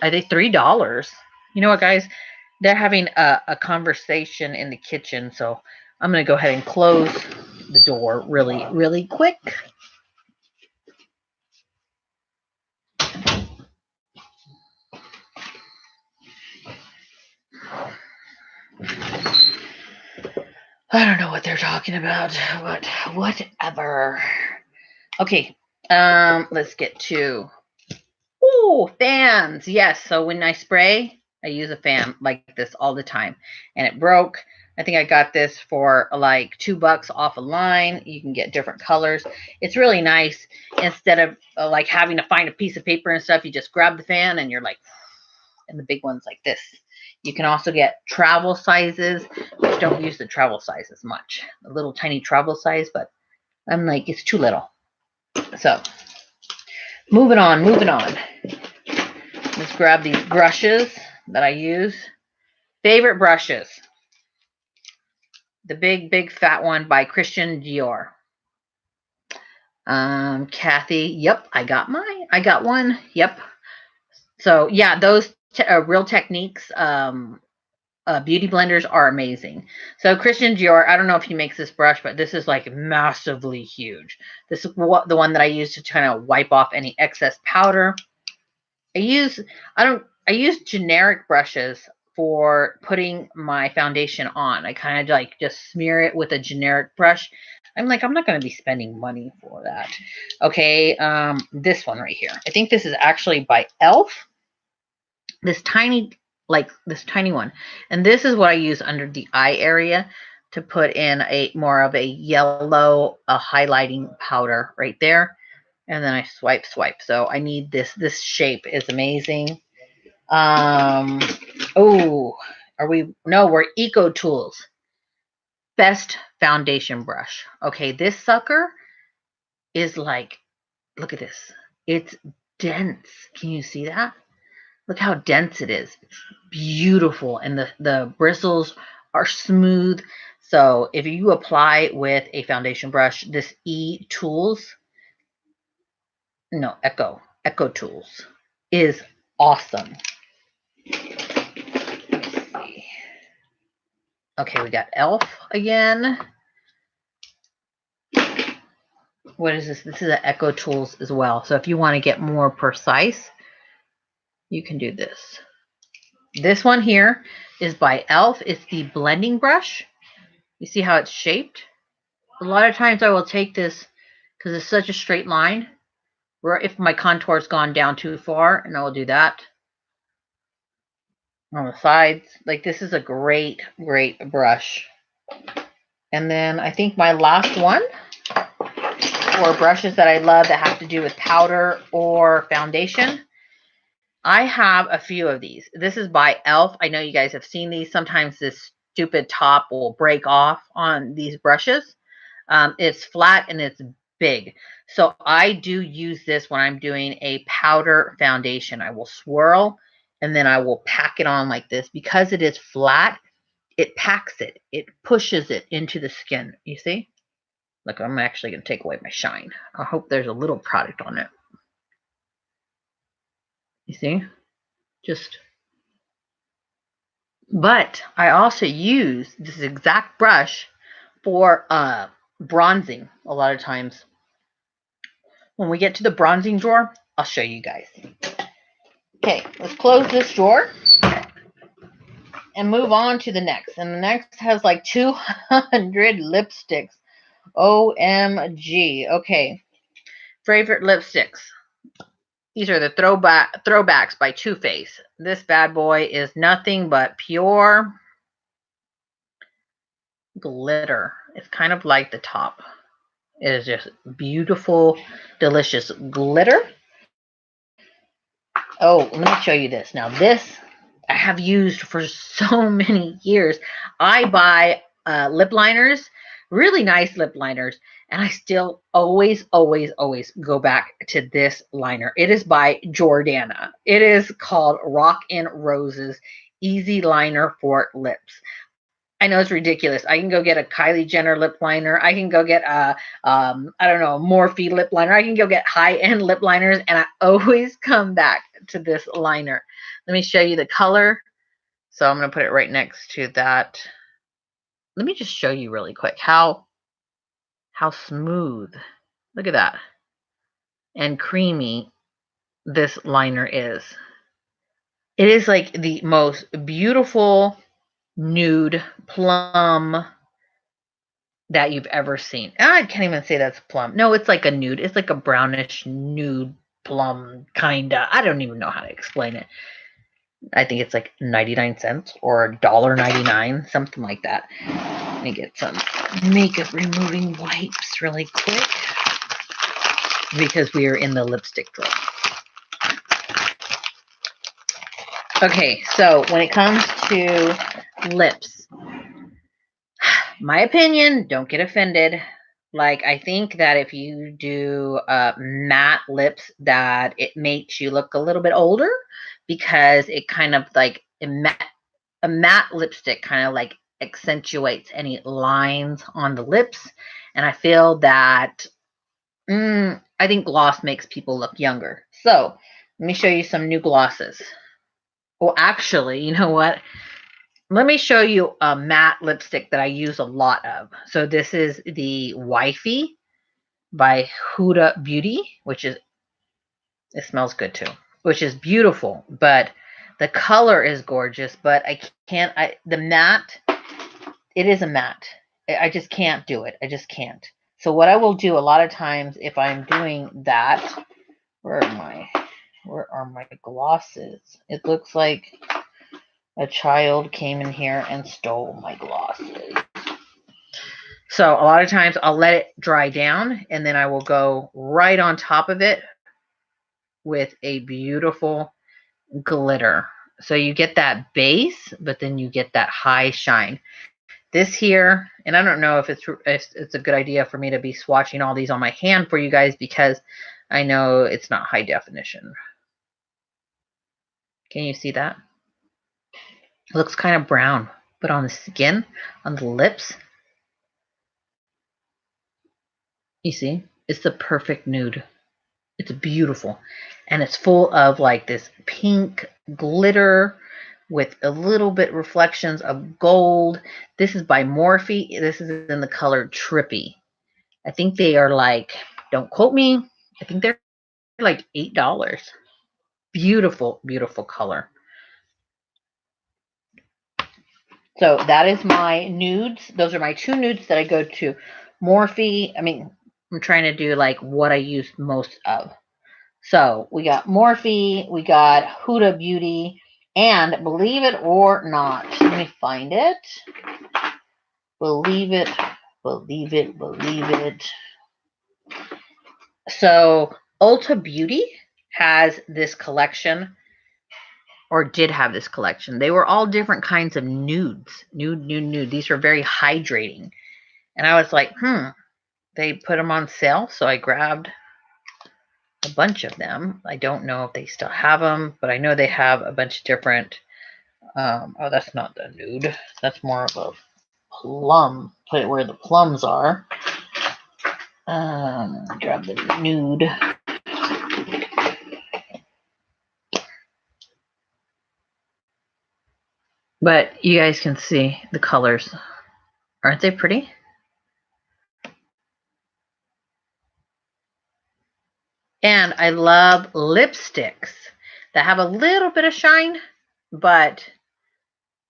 I think, $3. You know what, guys? They're having a conversation in the kitchen, so I'm going to go ahead and close the door really, really quick. I don't know what they're talking about, but whatever. Okay, let's get to fans. Yes, so when I spray, I use a fan like this all the time, and it broke. I think I got this for like $2 off a line. You can get different colors. It's really nice. Instead of like having to find a piece of paper and stuff, you just grab the fan and you're like, and the big ones like this. You can also get travel sizes, which don't use the travel size as much. A little tiny travel size, but I'm like, it's too little. So moving on. Let's grab these brushes that I use. Favorite brushes. The big fat one by Christian Dior. Kathy, yep, I got mine. I got one. Yep. So yeah, those Real Techniques beauty blenders are amazing. So Christian Dior, I don't know if he makes this brush, but this is like massively huge. This is the one that I use to kind of wipe off any excess powder. I use generic brushes for putting my foundation on. I kind of like just smear it with a generic brush. I'm like, I'm not going to be spending money for that. Okay, this one right here. I think this is actually by e.l.f. This tiny one. And this is what I use under the eye area to put in a more of a yellow highlighting powder right there. And then I swipe. So I need this. This shape is amazing. Oh, we're Eco Tools. Best foundation brush. Okay, this sucker is like, look at this. It's dense. Can you see that? Look how dense it is. It's beautiful. And the bristles are smooth. So if you apply with a foundation brush, this Eco Tools is awesome. Okay, we got e.l.f. again. What is this? This is an Eco Tools as well. So if you want to get more precise, you can do this. This one here is by e.l.f. It's the blending brush. You see how it's shaped? A lot of times I will take this because it's such a straight line, or if my contour's gone down too far, and I will do that on the sides. Like, this is a great brush. And then I think my last one for brushes that I love that have to do with powder or foundation, I have a few of these. This is by e.l.f. I know you guys have seen these. Sometimes this stupid top will break off on these brushes. It's flat and it's big. So I do use this when I'm doing a powder foundation. I will swirl and then I will pack it on like this. Because it is flat, it packs it. It pushes it into the skin. You see? Look, I'm actually going to take away my shine. I hope there's a little product on it. You see? But I also use this exact brush for bronzing a lot of times. When we get to the bronzing drawer, I'll show you guys. Okay, let's close this drawer and move on to the next. And the next has like 200 lipsticks. OMG. Okay. Favorite lipsticks. These are the throwbacks by Too Faced. This bad boy is nothing but pure glitter. It's kind of like the top. It is just beautiful, delicious glitter. Oh, let me show you this. Now, this I have used for so many years. I buy lip liners, really nice lip liners, and I still always go back to this liner. It is by Jordana. It is called Rock and Roses Easy Liner for Lips. I know it's ridiculous. I can go get a Kylie Jenner lip liner. I can go get a, I don't know, Morphe lip liner. I can go get high-end lip liners, and I always come back to this liner. Let me show you the color. So I'm going to put it right next to that. Let me just show you really quick how smooth, look at that, and creamy this liner is. It is like the most beautiful nude plum that you've ever seen. I can't even say that's plum. No, it's like a nude. It's like a brownish nude plum, kinda. I don't even know how to explain it. I think it's like 99 cents or $1.99, something like that. Let me get some makeup removing wipes really quick because we are in the lipstick drawer. Okay, so when it comes to lips, my opinion, don't get offended. Like, I think that if you do matte lips, that it makes you look a little bit older because it kind of like a matte lipstick kind of like accentuates any lines on the lips. And I feel that I think gloss makes people look younger. So let me show you some new glosses. Well, actually, you know what? Let me show you a matte lipstick that I use a lot of. So this is the Wifey by Huda Beauty, which is, it smells good too, which is beautiful, but the color is gorgeous, but the matte, it is a matte. I just can't do it. I just can't. So what I will do a lot of times if I'm doing that, where are my glosses? It looks like a child came in here and stole my glosses. So a lot of times I'll let it dry down and then I will go right on top of it with a beautiful glitter. So you get that base, but then you get that high shine. This here, and I don't know if it's a good idea for me to be swatching all these on my hand for you guys because I know it's not high definition. Can you see that? It looks kind of brown, but on the skin, on the lips, you see, it's the perfect nude. It's beautiful. And it's full of like this pink glitter with a little bit reflections of gold. This is by Morphe. This is in the color Trippy. I think they are like, don't quote me, I think they're like $8. Beautiful, beautiful color. So that is my nudes. Those are my two nudes that I go to. Morphe, I'm trying to do like what I use most of. So we got Morphe, we got Huda Beauty, and believe it or not, let me find it. Believe it, believe it, believe it. So Ulta Beauty has this collection, or did have this collection. They were all different kinds of nudes. Nude. These were very hydrating. And I was like, they put them on sale. So I grabbed a bunch of them. I don't know if they still have them, but I know they have a bunch of different. Oh, that's not the nude. That's more of a plum. Put it where the plums are. Grab the nude. But you guys can see the colors. Aren't they pretty? And I love lipsticks. that have a little bit of shine, but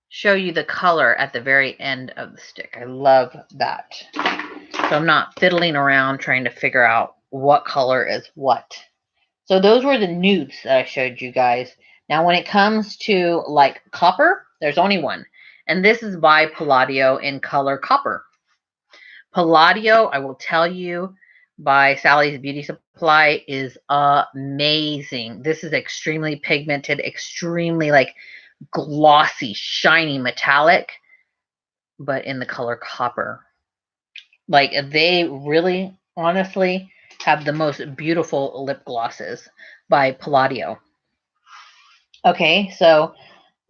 show you the color at the very end of the stick. I love that. So I'm not fiddling around trying to figure out what color is what. So those were the nudes that I showed you guys. Now when it comes to like copper, there's only one. And this is by Palladio in color copper. Palladio, I will tell you, by Sally's Beauty Supply is amazing. This is extremely pigmented, extremely like glossy, shiny, metallic, but in the color copper. Like they really, honestly, have the most beautiful lip glosses by Palladio. Okay, so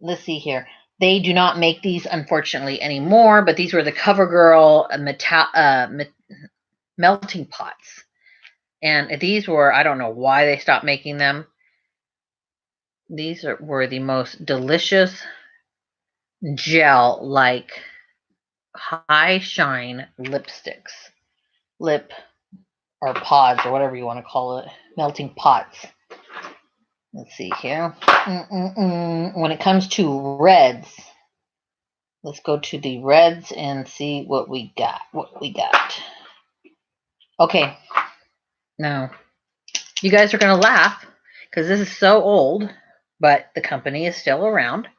let's see here. They do not make these, unfortunately, anymore, but these were the CoverGirl melting pots. And these were, I don't know why they stopped making them. These were the most delicious gel-like high shine lipsticks. Lip or pods or whatever you want to call it. Melting pots. Let's see here. When it comes to reds, let's go to the reds and see what we got. Okay. Now, you guys are going to laugh because this is so old, but the company is still around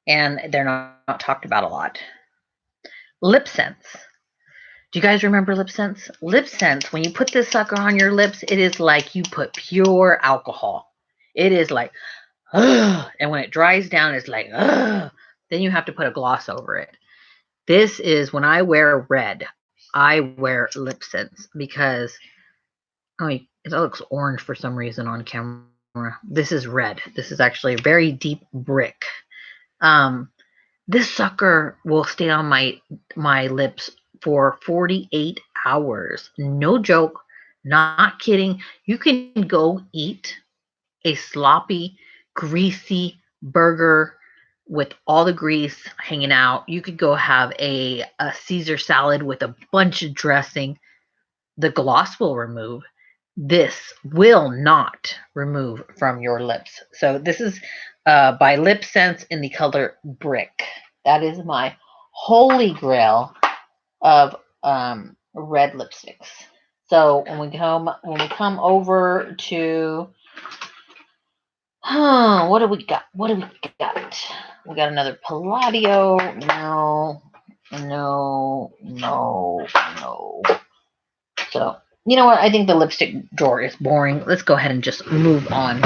and they're not talked about a lot. Lip Sense. Do you guys remember Lip Sense? Lip Sense, when you put this sucker on your lips, it is like you put pure alcohol. It is like, ugh. And when it dries down, it's like, ugh. Then you have to put a gloss over it. This is when I wear red, I wear Lip Sense because, oh, it looks orange for some reason on camera. This is red. This is actually a very deep brick. This sucker will stay on my lips for 48 hours. No joke, not kidding. You can go eat a sloppy, greasy burger with all the grease hanging out. You could go have a Caesar salad with a bunch of dressing. The gloss will remove. This will not remove from your lips. So this is by Lip Sense in the color Brick. That is my holy grail of red lipsticks. So when we come over to what do we got? We got another Palladio. No. So you know what? I think the lipstick drawer is boring. Let's go ahead and just move on.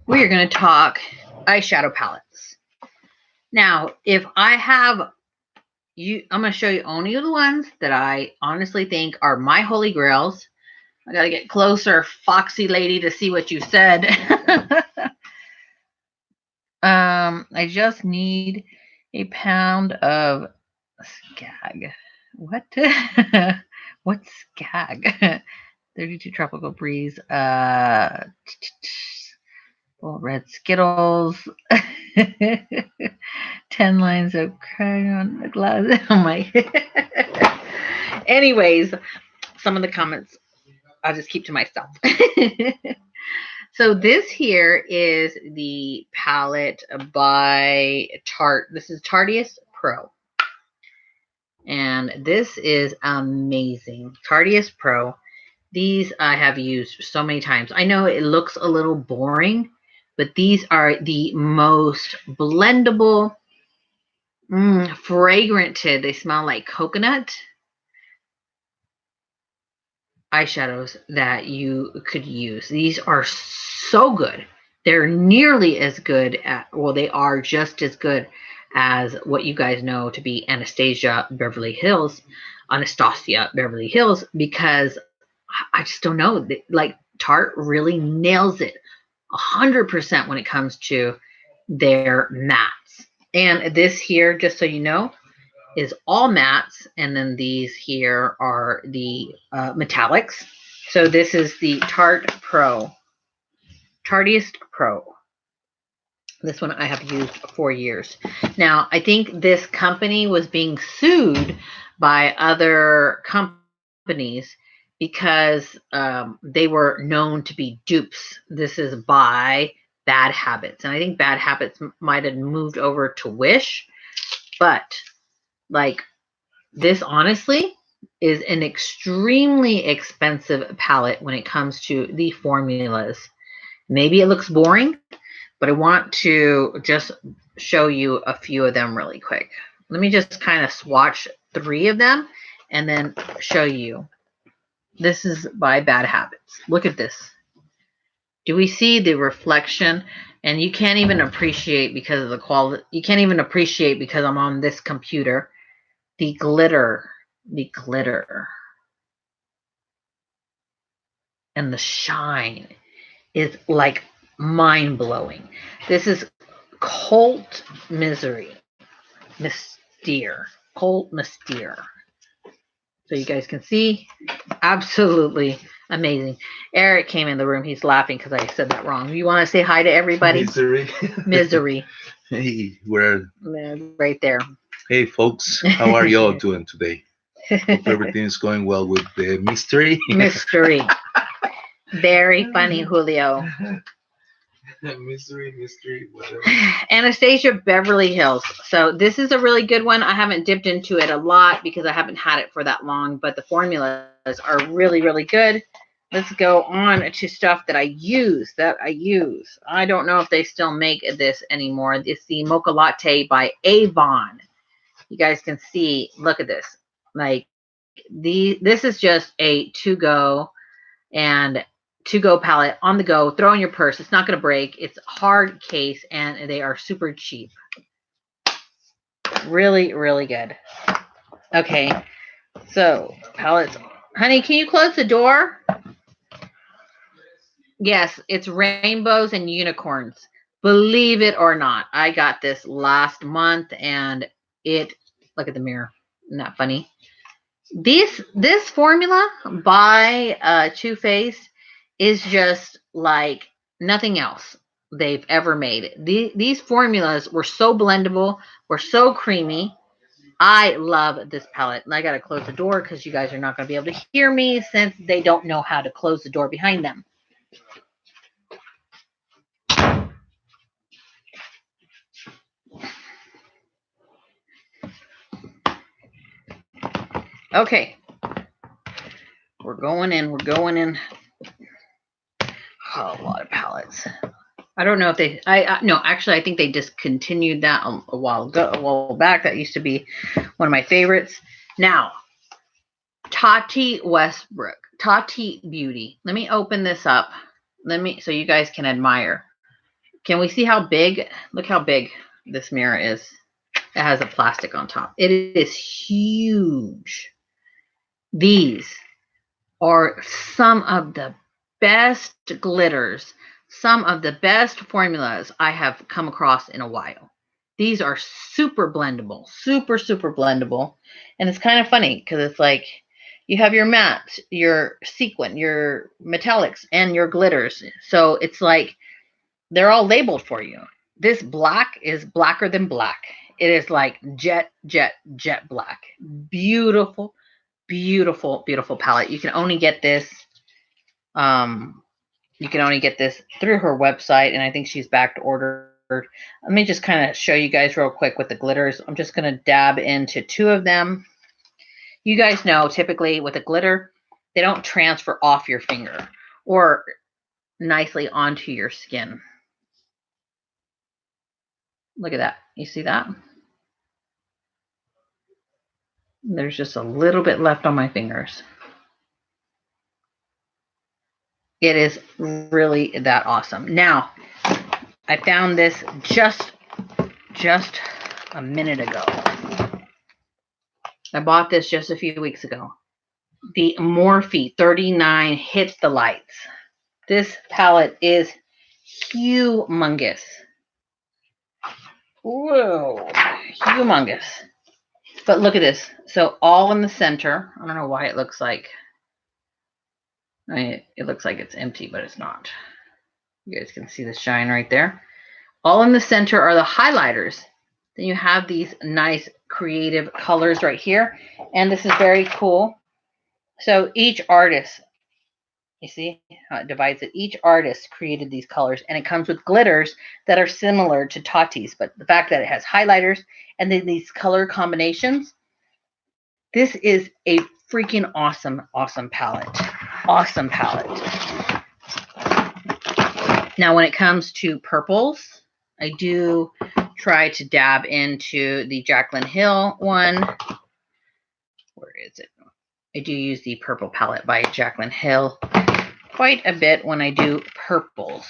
We are going to talk eyeshadow palettes. Now, if I have I'm going to show you only the ones that I honestly think are my holy grails. I got to get closer, foxy lady, to see what you said. I just need a pound of Skag. What? What's Skag? 32 Tropical Breeze. Well, red Skittles. 10 lines of crayon on the glass. Oh my. Anyways, some of the comments I'll just keep to myself. So this here is the palette by Tarte. This is Tarteist Pro. And this is amazing. Tarteist Pro. These I have used so many times. I know it looks a little boring, but these are the most blendable, fragranted. They smell like coconut eyeshadows that you could use. These are so good. They're nearly as good they are just as good as what you guys know to be Anastasia Beverly Hills, because I just don't know. Like Tarte really nails it 100% when it comes to their mattes. And this here, just so you know, is all mattes, and then these here are the metallics. So this is the Tarte Pro. Tardiest Pro. This one I have used for 4 years. Now, I think this company was being sued by other companies because they were known to be dupes. This is by Bad Habits. And I think Bad Habits might have moved over to Wish. But, like, this honestly is an extremely expensive palette when it comes to the formulas. Maybe it looks boring, but I want to just show you a few of them really quick. Let me just kind of swatch 3 of them and then show you. This is by Bad Habits. Look at this. Do we see the reflection? And you can't even appreciate because of the quality. You can't even appreciate because I'm on this computer. The glitter. The glitter. And the shine is like mind-blowing. This is Cult Misery. Mystere. Cult Mystere. So you guys can see. Absolutely amazing. Eric came in the room. He's laughing because I said that wrong. You want to say hi to everybody? Misery. Misery. Hey, we're right there. Hey, folks. How are y'all doing today? Hope everything is going well with the mystery. Mystery. Very funny, Julio. mystery, whatever. Anastasia Beverly Hills. So this is a really good one. I haven't dipped into it a lot because I haven't had it for that long, but the formulas are really, really good. Let's go on to stuff that I use. I don't know if they still make this anymore. It's the Mocha Latte by Avon. You guys can see, look at this. Like this is just a to-go palette on the go. Throw in your purse. It's not going to break. It's a hard case, and they are super cheap. Really, really good. Okay, so palettes. Honey, can you close the door? Yes, it's rainbows and unicorns. Believe it or not, I got this last month, and look at the mirror. Isn't that funny? This formula by Too Faced is just like nothing else they've ever made. These formulas were so blendable, were so creamy. I love this palette. And I got to close the door because you guys are not going to be able to hear me since they don't know how to close the door behind them. Okay. We're going in. Oh, a lot of palettes. I don't know if they, no, actually, I think they discontinued that a while back. That used to be one of my favorites. Now, Tati Westbrook, Tati Beauty. Let me open this up. So you guys can admire. Can we see how big? Look how big this mirror is. It has a plastic on top. It is huge. These are some of the best glitters, some of the best formulas I have come across in a while. These are super blendable, super blendable. And it's kind of funny because it's like you have your mattes, your sequin, your metallics, and your glitters. So it's like they're all labeled for you. This black is blacker than black. It is like jet black. Beautiful, beautiful, beautiful palette. You can only get this through her website, and I think she's back to order. Let me just kind of show you guys real quick with the glitters. I'm just going to dab into 2 of them. You guys know typically with a glitter, they don't transfer off your finger or nicely onto your skin. Look at that. You see that? There's just a little bit left on my fingers. It is really that awesome. Now, I found this just a minute ago. I bought this just a few weeks ago. The Morphe 39 Hit the Lights. This palette is humongous. Whoa, humongous. But look at this. So all in the center. I don't know why it looks like, it looks like it's empty, but it's not. You guys can see the shine right there. All in the center are the highlighters. Then you have these nice creative colors right here. And this is very cool. So each artist, you see how it divides it? Each artist created these colors, and it comes with glitters that are similar to Tati's. But the fact that it has highlighters and then these color combinations, this is a freaking awesome, awesome palette. Awesome palette. Now, when it comes to purples, I do try to dab into the Jaclyn Hill one. Where is it? I do use the purple palette by Jaclyn Hill quite a bit when I do purples.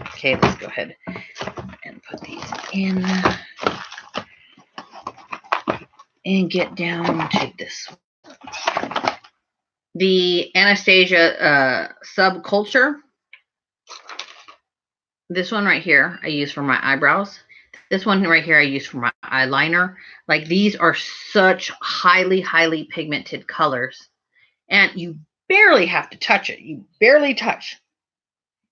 Okay, let's go ahead and put these in and get down to this. The Anastasia Subculture. This one right here I use for my eyebrows. This one right here I use for my eyeliner. Like, these are such highly, highly pigmented colors. And you barely have to touch it. You barely touch.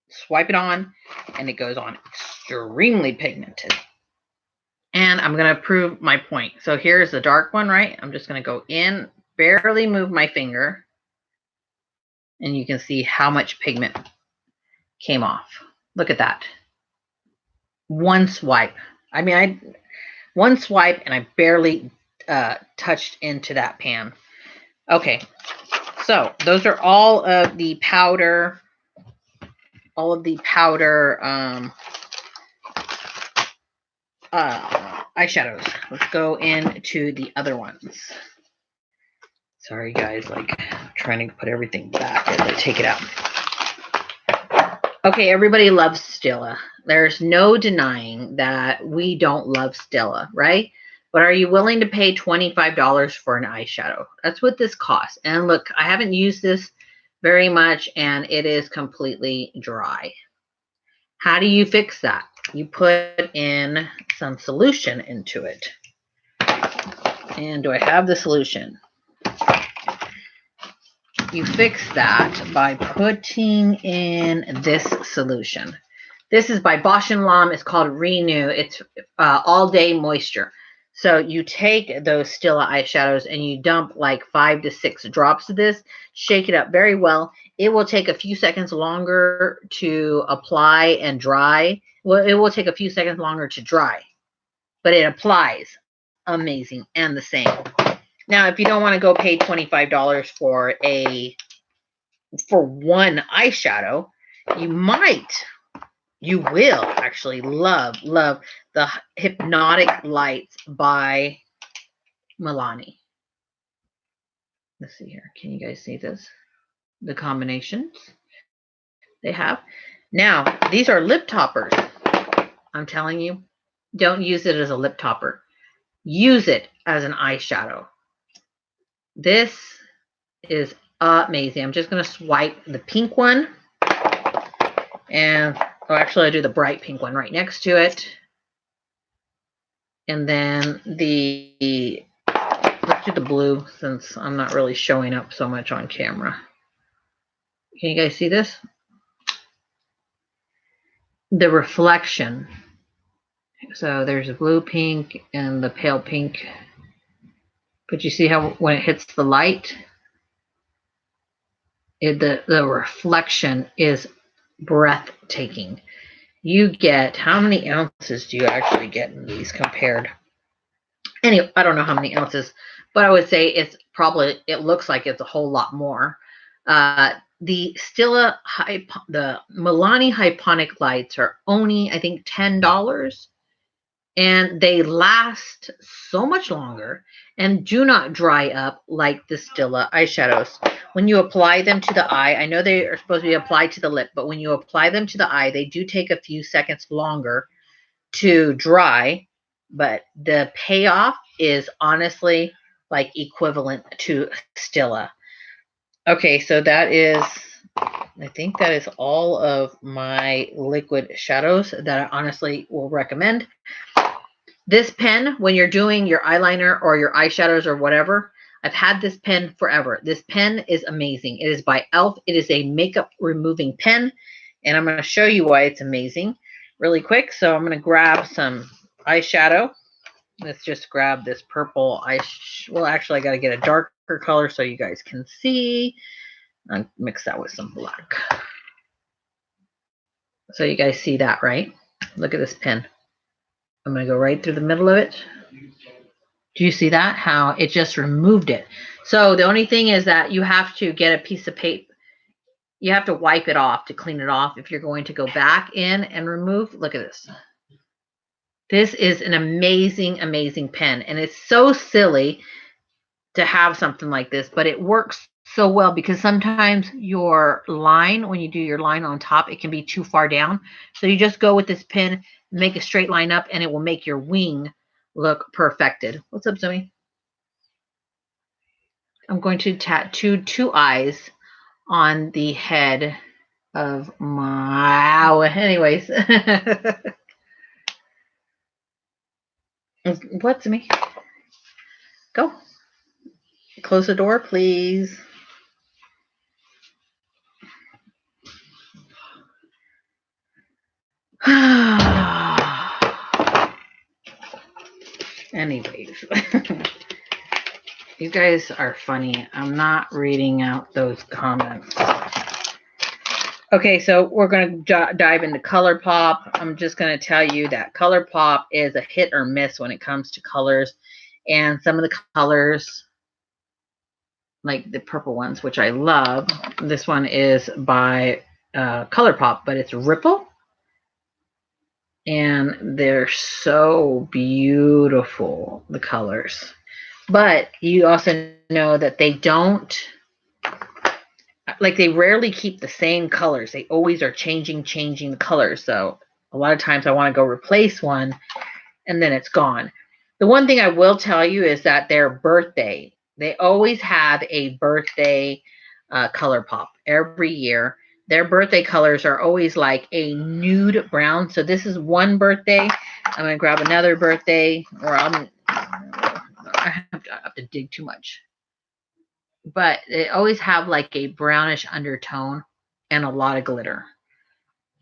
Swipe it on and it goes on. Extremely pigmented. And I'm going to prove my point. So here's the dark one, right? I'm just going to go in, barely move my finger. And you can see how much pigment came off. Look at that. One swipe. I mean, one swipe and I barely touched into that pan. Okay, so those are all of the powder, eyeshadows. Let's go into the other ones. Sorry guys, like, I'm trying to put everything back as I take it out. Okay, everybody loves Stila. There's no denying that we don't love Stila, right? But are you willing to pay $25 for an eyeshadow? That's what this costs. And look, I haven't used this very much, and it is completely dry. How do you fix that? You put in some solution into it. And do I have the solution? You fix that by putting in this solution. This is by Bausch & Lomb. It's called Renew. It's all day moisture. So you take those Stila eyeshadows and you dump like 5 to 6 drops of this, shake it up very well. It will take a few seconds longer to apply and dry. Well, it will take a few seconds longer to dry, but it applies amazing and the same. Now, if you don't want to go pay $25 for one eyeshadow, you will actually love the Hypnotic Lights by Milani. Let's see here. Can you guys see this? The combinations they have. Now, these are lip toppers. I'm telling you, don't use it as a lip topper. Use it as an eyeshadow. This is amazing. I'm just going to swipe the pink one. And, oh, actually, I do the bright pink one right next to it. And then let's do the blue, since I'm not really showing up so much on camera. Can you guys see this? The reflection. So there's a blue, pink, and the pale pink. But you see how when it hits the light, the reflection is breathtaking. You get, how many ounces do you actually get in these compared? Anyway, I don't know how many ounces, but I would say it's probably, it looks like it's a whole lot more. The Stila, the Milani Hyponic Lights are only, I think, $10. And they last so much longer and do not dry up like the Stila eyeshadows. When you apply them to the eye, I know they are supposed to be applied to the lip, but when you apply them to the eye, they do take a few seconds longer to dry. But the payoff is honestly like equivalent to Stila. Okay, so that is, I think that is all of my liquid shadows that I honestly will recommend. This pen, when you're doing your eyeliner or your eyeshadows or whatever, I've had this pen forever. This pen is amazing. It is by e.l.f. It is a makeup removing pen. And I'm going to show you why it's amazing really quick. So I'm going to grab some eyeshadow. Let's just grab this purple well, actually, I got to get a darker color so you guys can see. I'll mix that with some black. So you guys see that, right? Look at this pen. I'm going to go right through the middle of it. Do you see that? How it just removed it. So the only thing is that you have to get a piece of paper. You have to wipe it off to clean it off if you're going to go back in and remove. Look at this. This is an amazing, amazing pen. And it's so silly to have something like this, but it works so well because sometimes your line, when you do your line on top, it can be too far down. So you just go with this pen, make a straight line up, and it will make your wing look perfected. What's up, Zoe? I'm going to tattoo 2 eyes on the head of my... Anyways. What's me? Go. Close the door, please. Anyways. You guys are funny. I'm not reading out those comments. Okay, so we're going to dive into ColourPop. I'm just going to tell you that ColourPop is a hit or miss when it comes to colors. And some of the colors, like the purple ones, which I love. This one is by ColourPop, but it's Ripple. And they're so beautiful, the colors. But you also know that they don't, like they rarely keep the same colors. They always are changing the colors. So a lot of times I want to go replace one and then it's gone. The one thing I will tell you is that their birthday, they always have a birthday ColourPop every year. Their birthday colors are always like a nude brown. So this is one birthday. I'm going to grab another birthday, or I have to dig too much. But they always have like a brownish undertone and a lot of glitter.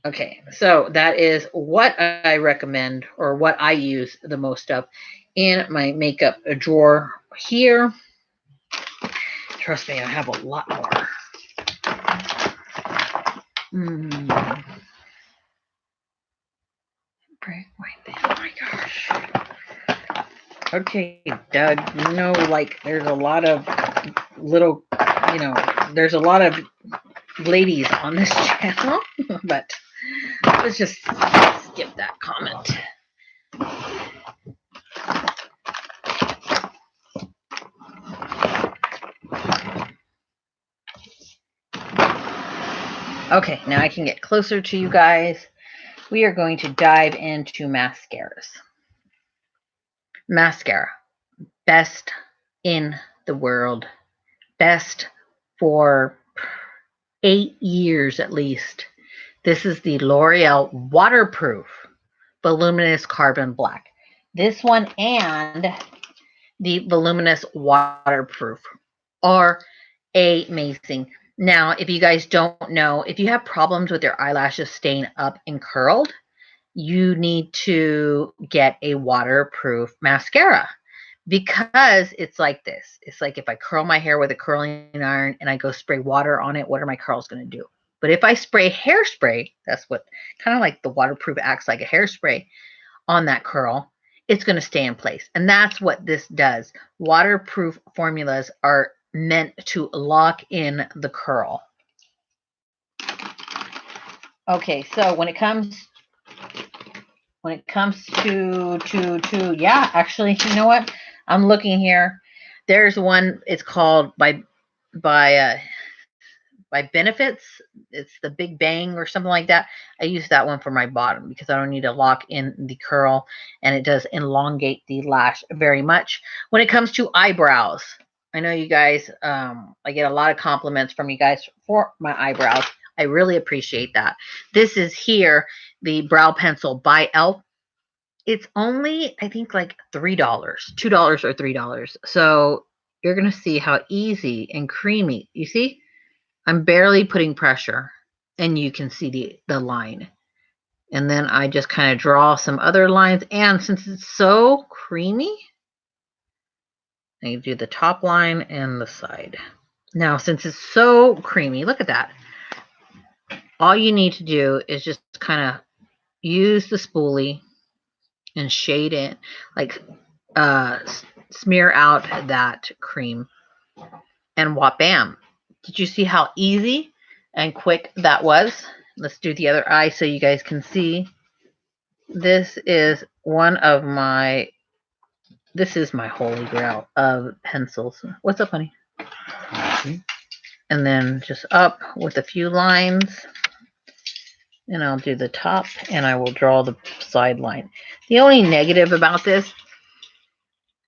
Okay, so that is what I recommend, or what I use the most of in my makeup drawer here. Trust me, I have a lot more. Right there. Oh my gosh. Okay, Doug, you know, like there's a lot of little, you know, there's a lot of ladies on this channel, but let's just skip that comment. Okay, now I can get closer to you guys. We are going to dive into mascaras. Mascara, best in the world. Best for 8 years at least. This is the L'Oreal Waterproof Voluminous Carbon Black. This one and the Voluminous Waterproof are amazing. Now, if you guys don't know, if you have problems with your eyelashes staying up and curled, you need to get a waterproof mascara, because it's like this. It's like if I curl my hair with a curling iron and I go spray water on it, what are my curls going to do? But if I spray hairspray, that's what kind of like the waterproof acts like a hairspray on that curl, it's going to stay in place. And that's what this does. Waterproof formulas are meant to lock in the curl. Okay, so when it comes to yeah, actually, you know what? I'm looking here. There's one, it's called by Benefits. It's the Big Bang or something like that. I use that one for my bottom because I don't need to lock in the curl, and it does elongate the lash very much. When it comes to eyebrows, I know you guys, I get a lot of compliments from you guys for my eyebrows. I really appreciate that. This is here, the brow pencil by e.l.f. It's only, I think, like $3, $2 or $3. So you're going to see how easy and creamy. You see? I'm barely putting pressure. and you can see the line. And then I just kind of draw some other lines. And since it's so creamy, I do the top line and the side. Now, since it's so creamy, look at that. All you need to do is just kind of use the spoolie and shade it, like smear out that cream, and bam. Did you see how easy and quick that was? Let's do the other eye so you guys can see. This is my holy grail of pencils. What's up, honey? And then just up with a few lines. And I'll do the top and I will draw the side line. The only negative about this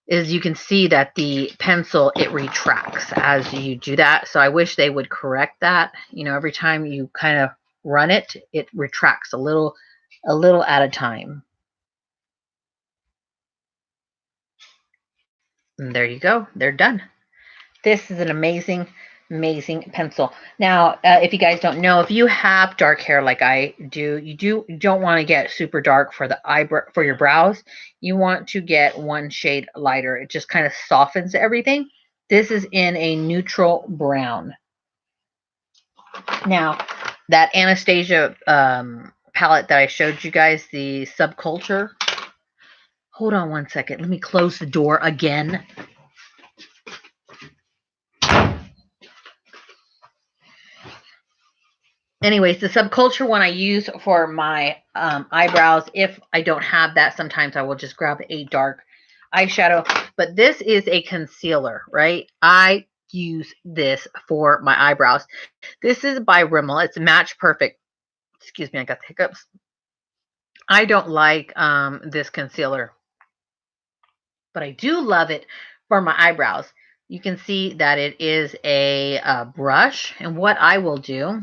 is you can see that the pencil, it retracts as you do that. So I wish they would correct that. You know, every time you kind of run it, it retracts a little at a time. And there you go. They're done. This is an amazing pencil. Now, if you guys don't know, if you have dark hair like I do, you don't want to get super dark for the eyebrow, for your brows. You want to get one shade lighter. It just kind of softens everything. This is in a neutral brown. Now, that Anastasia palette that I showed you guys, the Subculture. Hold on one second. Let me close the door again. Anyways, the Subculture one I use for my eyebrows. If I don't have that, sometimes I will just grab a dark eyeshadow. But this is a concealer, right? I use this for my eyebrows. This is by Rimmel. It's Match Perfect. Excuse me, I got the hiccups. I don't like this concealer, but I do love it for my eyebrows. You can see that it is a brush. And what I will do,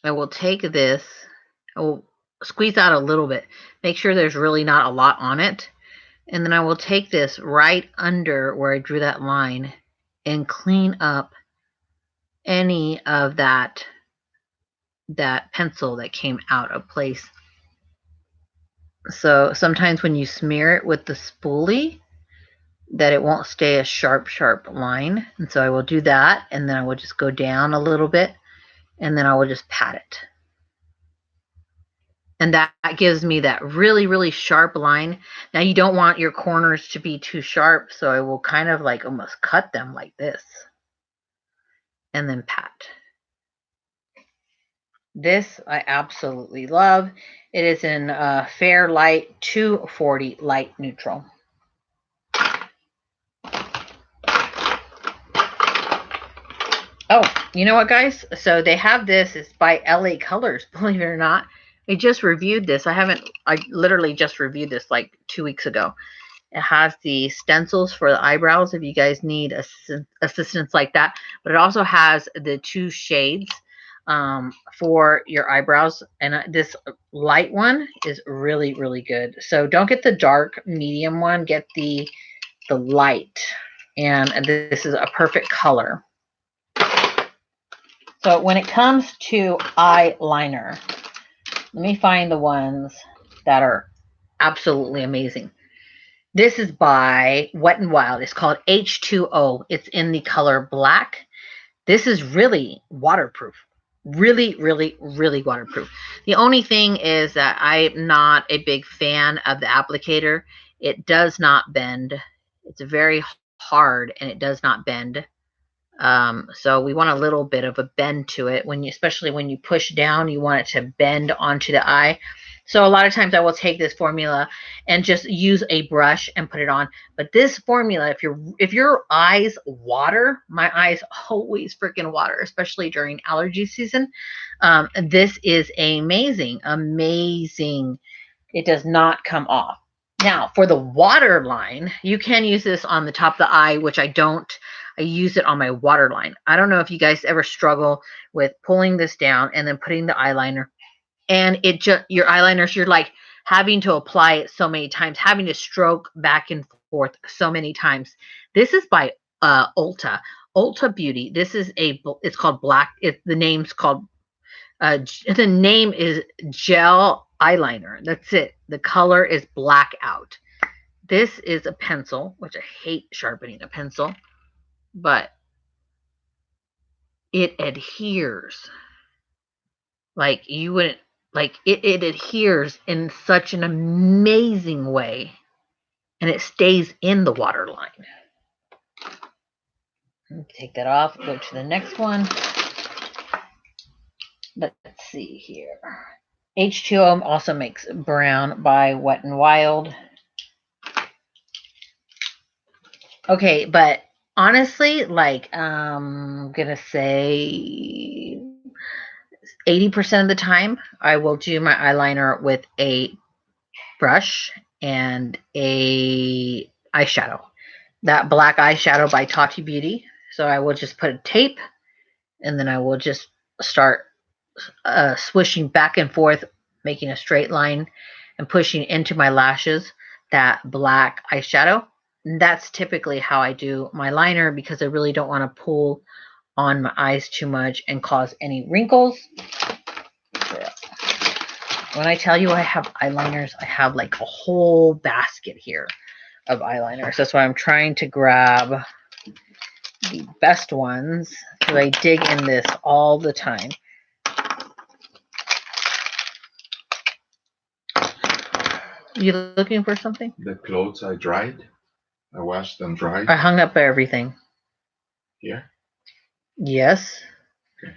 I will take this, I will squeeze out a little bit, make sure there's really not a lot on it. And then I will take this right under where I drew that line and clean up any of that pencil that came out of place. So sometimes when you smear it with the spoolie, that it won't stay a sharp line. And so I will do that, and then I will just go down a little bit, and then I will just pat it. And that gives me that really sharp line. Now you don't want your corners to be too sharp, so I will kind of like almost cut them like this. And then pat. This I absolutely love. It is in Fair Light 240 Light Neutral. Oh, you know what, guys? So they have this. It's by LA Colors, believe it or not. I just reviewed this. I literally just reviewed this like 2 weeks ago. It has the stencils for the eyebrows if you guys need assistance like that. But it also has the 2 shades for your eyebrows. And this light one is really good. So don't get the dark medium one. Get the light. And this is a perfect color. So when it comes to eyeliner, let me find the ones that are absolutely amazing. This is by Wet n Wild. It's called H2O. It's in the color black. This is really waterproof. Really waterproof. The only thing is that I'm not a big fan of the applicator. It does not bend. It's very hard and it does not bend. So we want a little bit of a bend to it. Especially when you push down, you want it to bend onto the eye. So a lot of times I will take this formula and just use a brush and put it on. But this formula, if your eyes water, my eyes always freaking water, especially during allergy season. This is amazing. It does not come off. Now, for the waterline, you can use this on the top of the eye, which I don't. I use it on my waterline. I don't know if you guys ever struggle with pulling this down and then putting the eyeliner. And your eyeliners, you're like having to apply it so many times, having to stroke back and forth so many times. This is by Ulta. Ulta Beauty. This is it's called black. The name's called, the name is gel eyeliner. That's it. The color is blackout. This is a pencil, which I hate sharpening a pencil, but it adheres. Like you wouldn't, like it adheres in such an amazing way, and it stays in the waterline. Take that off, go to the next one. Let's see here. H2O also makes brown by Wet n Wild. Okay, but honestly, like, I'm gonna say 80% of the time, I will do my eyeliner with a brush and a eyeshadow. That black eyeshadow by Tati Beauty. So I will just put a tape, and then I will just start swishing back and forth, making a straight line and pushing into my lashes that black eyeshadow. And that's typically how I do my liner, because I really don't want to pull on my eyes too much and cause any wrinkles. When I tell you I have eyeliners, I have like a whole basket here of eyeliners. That's why I'm trying to grab the best ones, because I dig in this all the time. You looking for something? The clothes I dried. I washed and dried. I hung up everything. Here? Yes. Okay.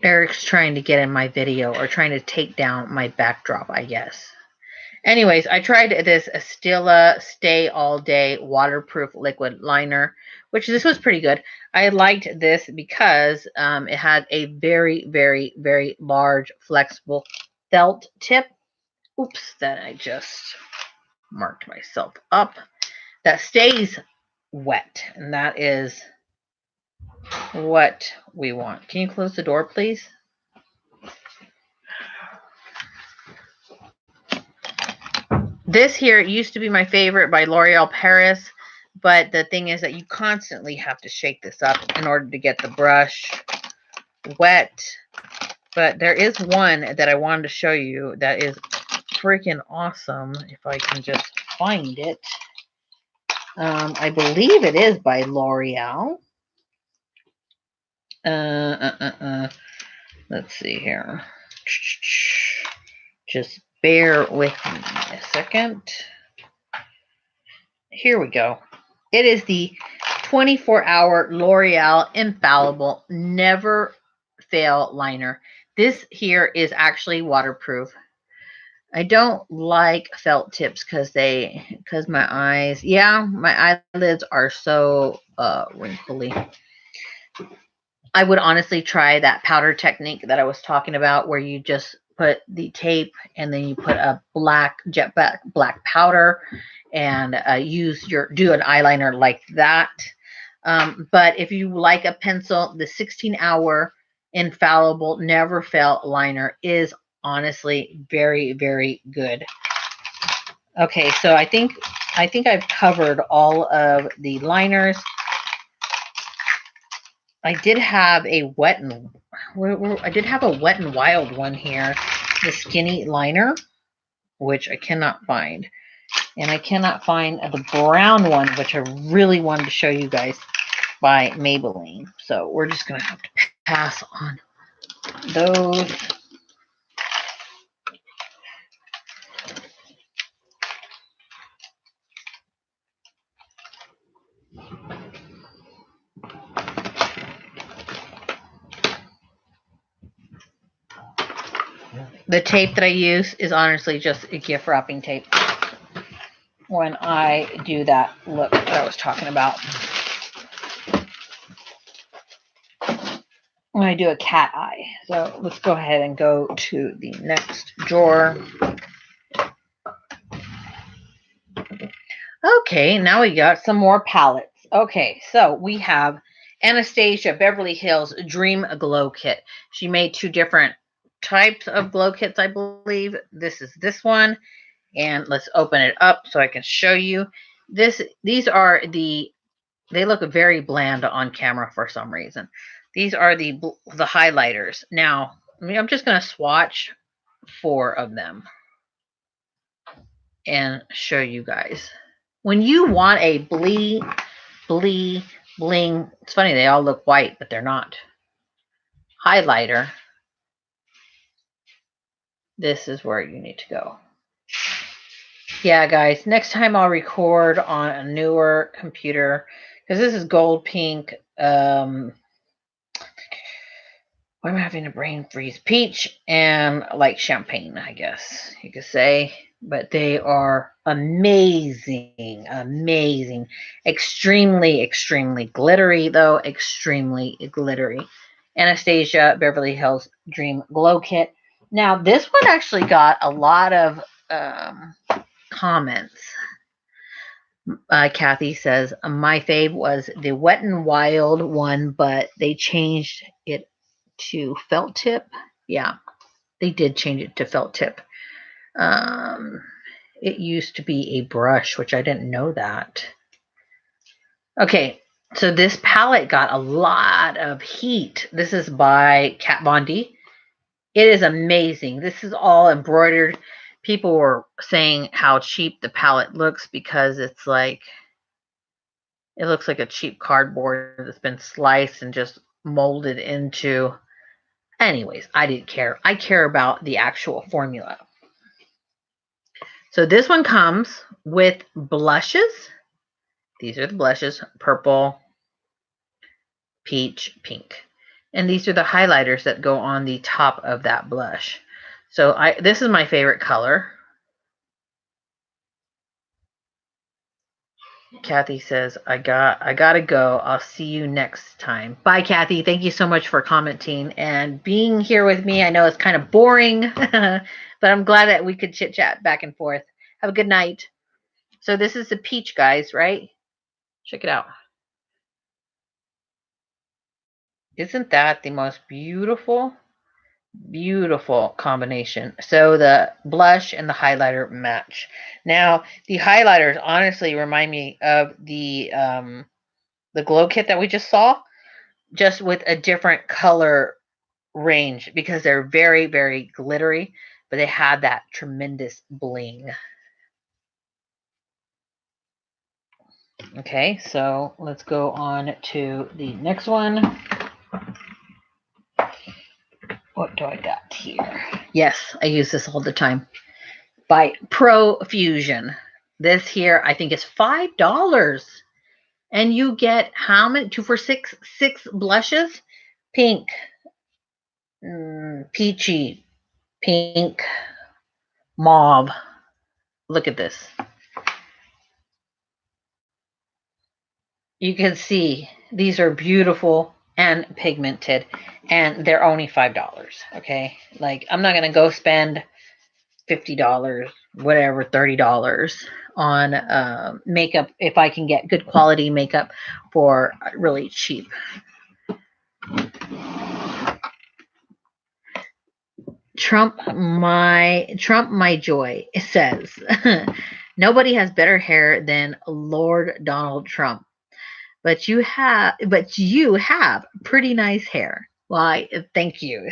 Eric's trying to get in my video, or trying to take down my backdrop, I guess. Anyways, I tried this Stila Stay All Day Waterproof Liquid Liner, which this was pretty good. I liked this because it had a very, very, very large flexible felt tip. Oops, that I just marked myself up. That stays wet, and that is what we want. Can you close the door, please? This here used to be my favorite by L'Oreal Paris, but the thing is that you constantly have to shake this up in order to get the brush wet. But there is one that I wanted to show you that is freaking awesome, if I can just find it. I believe it is by L'Oreal. Let's see here. Just bear with me a second. Here we go. It is the 24-hour L'Oreal Infallible Never Fail Liner. This here is actually waterproof. I don't like felt tips because my eyes, my eyelids are so wrinkly. I would honestly try that powder technique that I was talking about, where you just put the tape and then you put a jet black powder and do an eyeliner like that. But if you like a pencil, the 16-hour Infallible Never Fail Liner is honestly very, very good. Okay, so I think I've covered all of the liners. I did have a Wet n Wild one here, the skinny liner, which I cannot find. And I cannot find the brown one, which I really wanted to show you guys, by Maybelline. So we're just going to have to pass on those. The tape that I use is honestly just a gift wrapping tape when I do that look that I was talking about. When I do a cat eye. So let's go ahead and go to the next drawer. Okay, now we got some more palettes. Okay, so we have Anastasia Beverly Hills Dream Glow Kit. She made two different types of glow kits, I believe. This is this one, And let's open it up so I can show you. These are they look very bland on camera for some reason. These are the highlighters. Now, I'm just going to swatch 4 of them and show you guys. When you want a bling, it's funny, they all look white, but they're not. Highlighter, this is where you need to go. Yeah, guys, next time I'll record on a newer computer because this is gold pink. I'm having a brain freeze. Peach and like champagne, I guess you could say. But they are amazing, amazing. Extremely, extremely glittery, though. Extremely glittery. Anastasia Beverly Hills Dream Glow Kit. Now, this one actually got a lot of comments. Kathy says, my fave was the Wet and Wild one, but they changed it to felt tip. Yeah, they did change it to felt tip. It used to be a brush, which I didn't know that. Okay, so this palette got a lot of heat. This is by Kat Von D. It is amazing. This is all embroidered. People were saying how cheap the palette looks because it's like, it looks like a cheap cardboard that's been sliced and just molded into. Anyways, I didn't care. I care about the actual formula. So this one comes with blushes. These are the blushes, purple, peach, pink. And these are the highlighters that go on the top of that blush. So this is my favorite color. Kathy says, I gotta go. I'll see you next time. Bye, Kathy. Thank you so much for commenting and being here with me. I know it's kind of boring, but I'm glad that we could chit chat back and forth. Have a good night. So this is the peach, guys, right? Check it out. Isn't that the most beautiful, beautiful combination? So the blush and the highlighter match. Now, the highlighters honestly remind me of the glow kit that we just saw, just with a different color range because they're very, very glittery, but they had that tremendous bling. Okay, so let's go on to the next one. What do I got here? Yes, I use this all the time. By Profusion. This here, I think, is $5. And you get how many? 2 for 6? 6 blushes. Pink, peachy, pink, mauve. Look at this. You can see these are beautiful and pigmented, and they're only $5. Okay, like I'm not gonna go spend $50, whatever, $30 on makeup if I can get good quality makeup for really cheap. Trump my joy. It says nobody has better hair than Lord Donald Trump. But you have pretty nice hair. Why, thank you.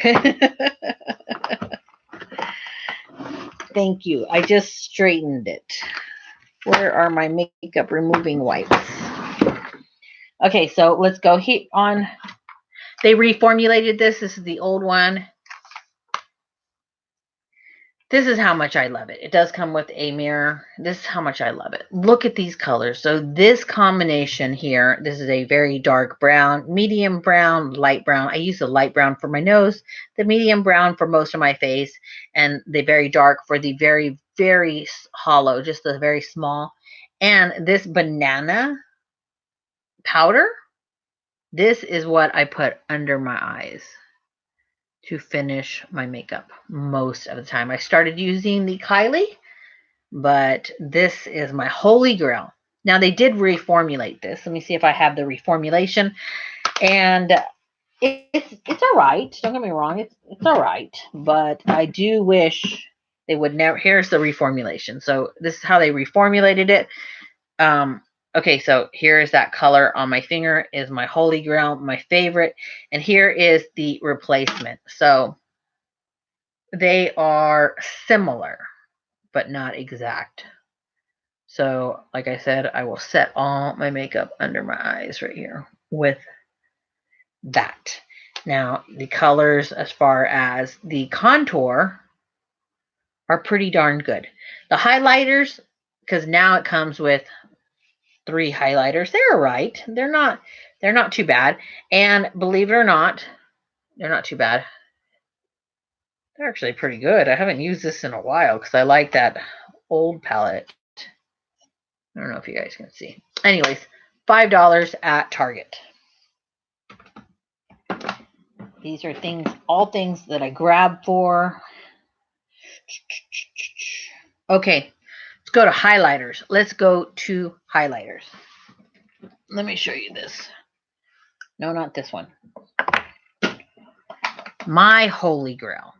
Thank you. I just straightened it. Where are my makeup removing wipes? Okay, so let's go here on. They reformulated this. This is the old one. This is how much I love it. It does come with a mirror. This is how much I love it. Look at these colors. So this combination here, this is a very dark brown, medium brown, light brown. I use the light brown for my nose, the medium brown for most of my face, and the very dark for the very, very hollow, just the very small. And this banana powder, this is what I put under my eyes to finish my makeup most of the time. I started using the Kylie, but this is my holy grail. Now they did reformulate this. Let me see if I have the reformulation, and it's all right. Don't get me wrong, it's all right, but I do wish They would never. Here's the reformulation. So this is how they reformulated it. Okay, so here is that color on my finger, is my holy grail, my favorite. And here is the replacement. So they are similar, but not exact. So, like I said, I will set all my makeup under my eyes right here with that. Now, the colors as far as the contour are pretty darn good. The highlighters, because now it comes with 3 highlighters, they're all right. They're not too bad. And believe it or not, they're not too bad. They're actually pretty good. I haven't used this in a while because I like that old palette. I don't know if you guys can see. Anyways, $5 at Target. These are things, all things that I grabbed for. Okay, let's go to highlighters. Let's go to highlighters. Let me show you this. No, not this one. My holy grail.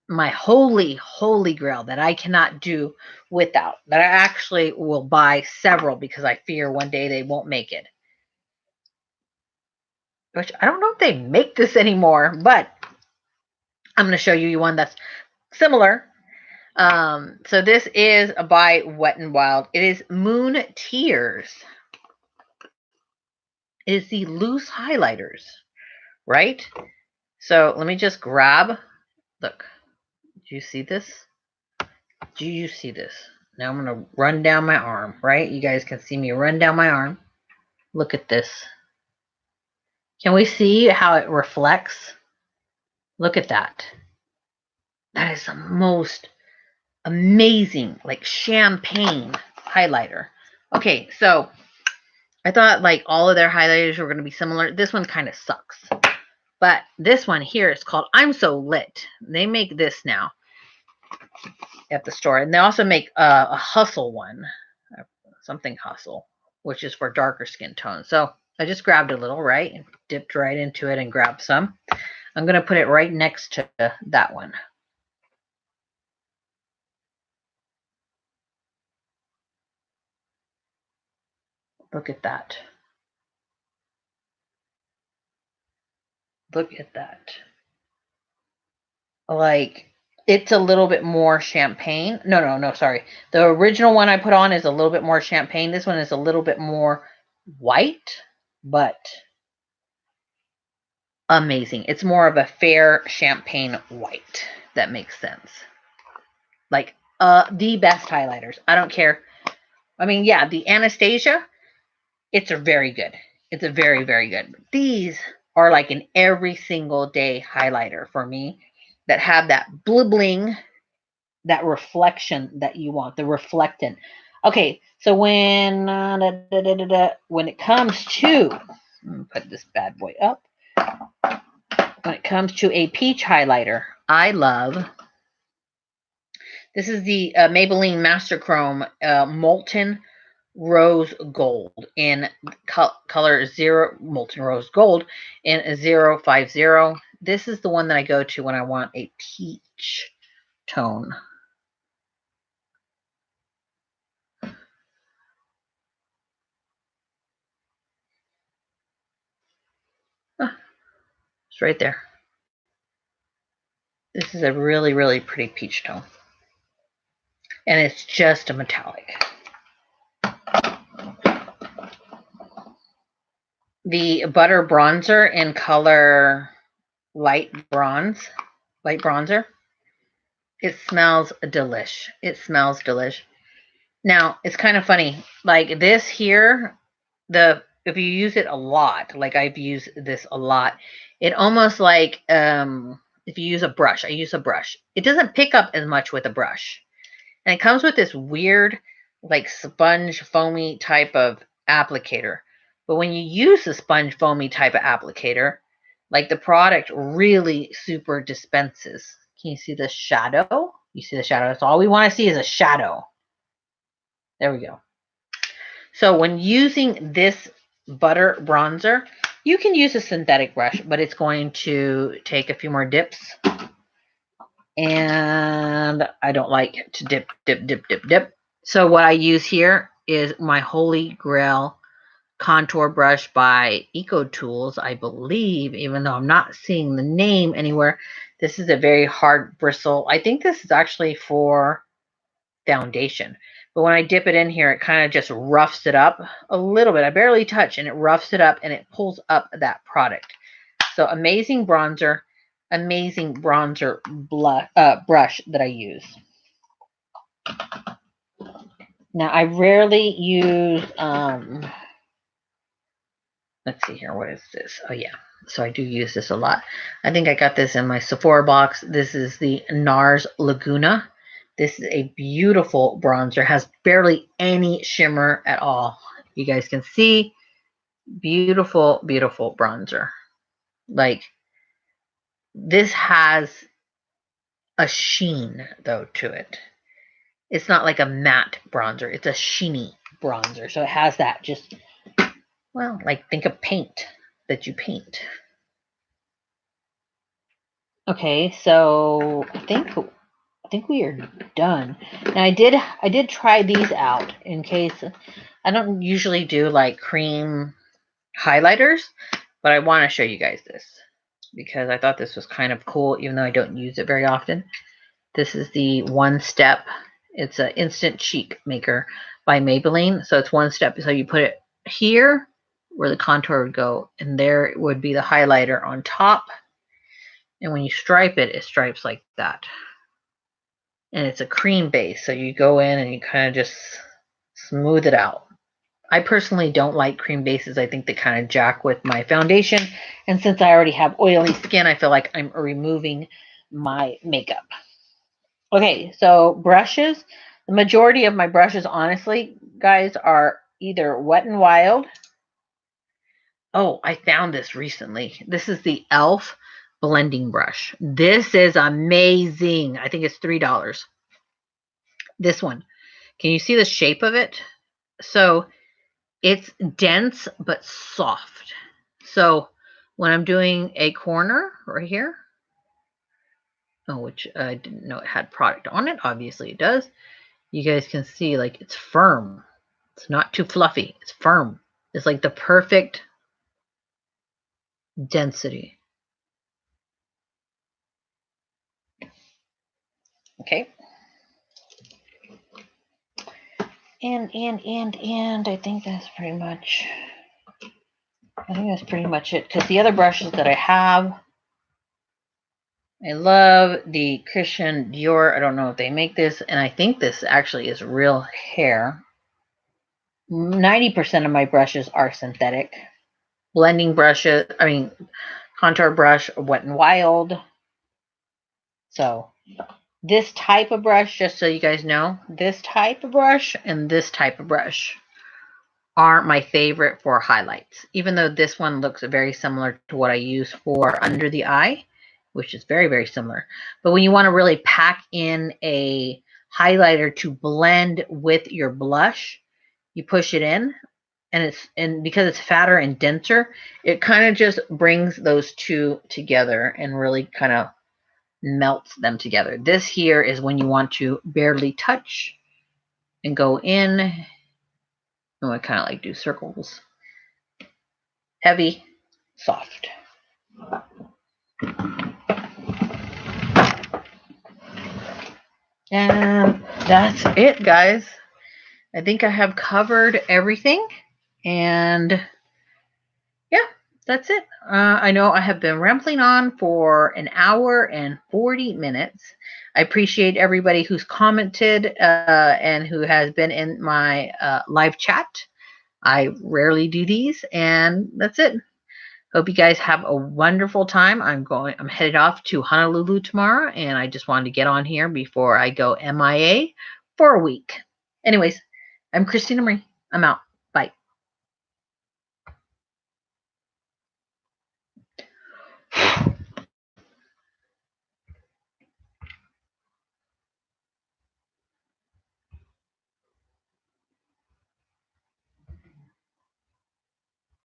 My holy grail that I cannot do without. That I actually will buy several because I fear one day they won't make it. Which I don't know if they make this anymore, but I'm going to show you one that's similar. So this is by Wet n Wild. It is Moon Tears. It is the loose highlighters, right? So let me just grab. Look, do you see this? Do you see this? Now I'm going to run down my arm, right? You guys can see me run down my arm. Look at this. Can we see how it reflects? Look at that. That is the most amazing, like champagne highlighter. Okay, so I thought like all of their highlighters were going to be similar. This one kind of sucks. But this one here is called I'm So Lit. They make this now at the store. And they also make a Hustle one. Something Hustle, which is for darker skin tones. So I just grabbed a little, right? And dipped right into it and grabbed some. I'm going to put it right next to that one. Look at that. Look at that. Like, it's a little bit more champagne. No, sorry. The original one I put on is a little bit more champagne. This one is a little bit more white, but amazing. It's more of a fair champagne white. That makes sense. Like, the best highlighters. I don't care. I mean, yeah, the Anastasia, it's a very good. It's a very, very good. These are like an every single day highlighter for me that have that blibbling, that reflection that you want, the reflectant. Okay, so when it comes to, let me put this bad boy up. When it comes to a peach highlighter, I love, this is the Maybelline Master Chrome Molten Rose Gold in color 0, Molten Rose Gold in 050. This is the one that I go to when I want a peach tone. It's right there. This is a really, really pretty peach tone. And it's just a metallic. The Butter Bronzer in color light bronzer. It smells delish. It smells delish. Now, it's kind of funny. Like this here, if you use it a lot, like I've used this a lot, it almost like if you use a brush, I use a brush. It doesn't pick up as much with a brush. And it comes with this weird, like sponge foamy type of applicator. But when you use the sponge foamy type of applicator, like the product really super dispenses. Can you see the shadow? You see the shadow? That's all we want to see is a shadow. There we go. So when using this butter bronzer, you can use a synthetic brush, but it's going to take a few more dips. and I don't like to dip, dip, dip, dip, dip. So what I use here is my Holy Grail contour brush by Eco Tools, I believe, even though I'm not seeing the name anywhere. This is a very hard bristle. I think this is actually for foundation. But when I dip it in here, it kind of just roughs it up a little bit. I barely touch, and it roughs it up, and it pulls up that product. So amazing bronzer brush that I use. Now, I rarely use, let's see here, what is this? Oh, yeah. So I do use this a lot. I think I got this in my Sephora box. This is the NARS Laguna. This is a beautiful bronzer. Has barely any shimmer at all. You guys can see, beautiful, beautiful bronzer. Like, this has a sheen, though, to it. It's not like a matte bronzer. It's a sheeny bronzer. So it has that just, well, like think of paint that you paint. Okay, so I think we are done. Now I did try these out in case I don't usually do like cream highlighters, but I want to show you guys this because I thought this was kind of cool, even though I don't use it very often. This is the One Step. It's an instant cheek maker by Maybelline. So it's one step. So you put it here where the contour would go, and there would be the highlighter on top. And when you stripe it, it stripes like that. And it's a cream base. So you go in and you kind of just smooth it out. I personally don't like cream bases. I think they kind of jack with my foundation. And since I already have oily skin, I feel like I'm removing my makeup. Okay, so brushes. The majority of my brushes, honestly, guys, are either Wet n Wild. Oh, I found this recently. This is the e.l.f. blending brush. This is amazing. I think it's $3. This one. Can you see the shape of it? So it's dense but soft. So when I'm doing a corner right here, oh, which I didn't know it had product on it. Obviously it does. You guys can see like it's firm. It's not too fluffy. It's firm. It's like the perfect density. Okay. And I think that's pretty much it. Because the other brushes that I have, I love the Christian Dior. I don't know if they make this, and I think this actually is real hair. 90% of my brushes are synthetic. Blending brushes, contour brush, Wet n Wild. So this type of brush, just so you guys know, this type of brush and this type of brush are my favorite for highlights. Even though this one looks very similar to what I use for under the eye, which is very, very similar. But when you want to really pack in a highlighter to blend with your blush, you push it in, and because it's fatter and denser, it kind of just brings those two together and really kind of melts them together. This here is when you want to barely touch and go in. Oh, I kind of like do circles. Heavy, soft. And that's it, guys. I think I have covered everything. And yeah, that's it. I know I have been rambling on for an hour and 40 minutes. I appreciate everybody who's commented and who has been in my live chat. I rarely do these, and that's it. Hope you guys have a wonderful time. I'm headed off to Honolulu tomorrow, and I just wanted to get on here before I go MIA for a week. Anyways, I'm Christina Marie. I'm out.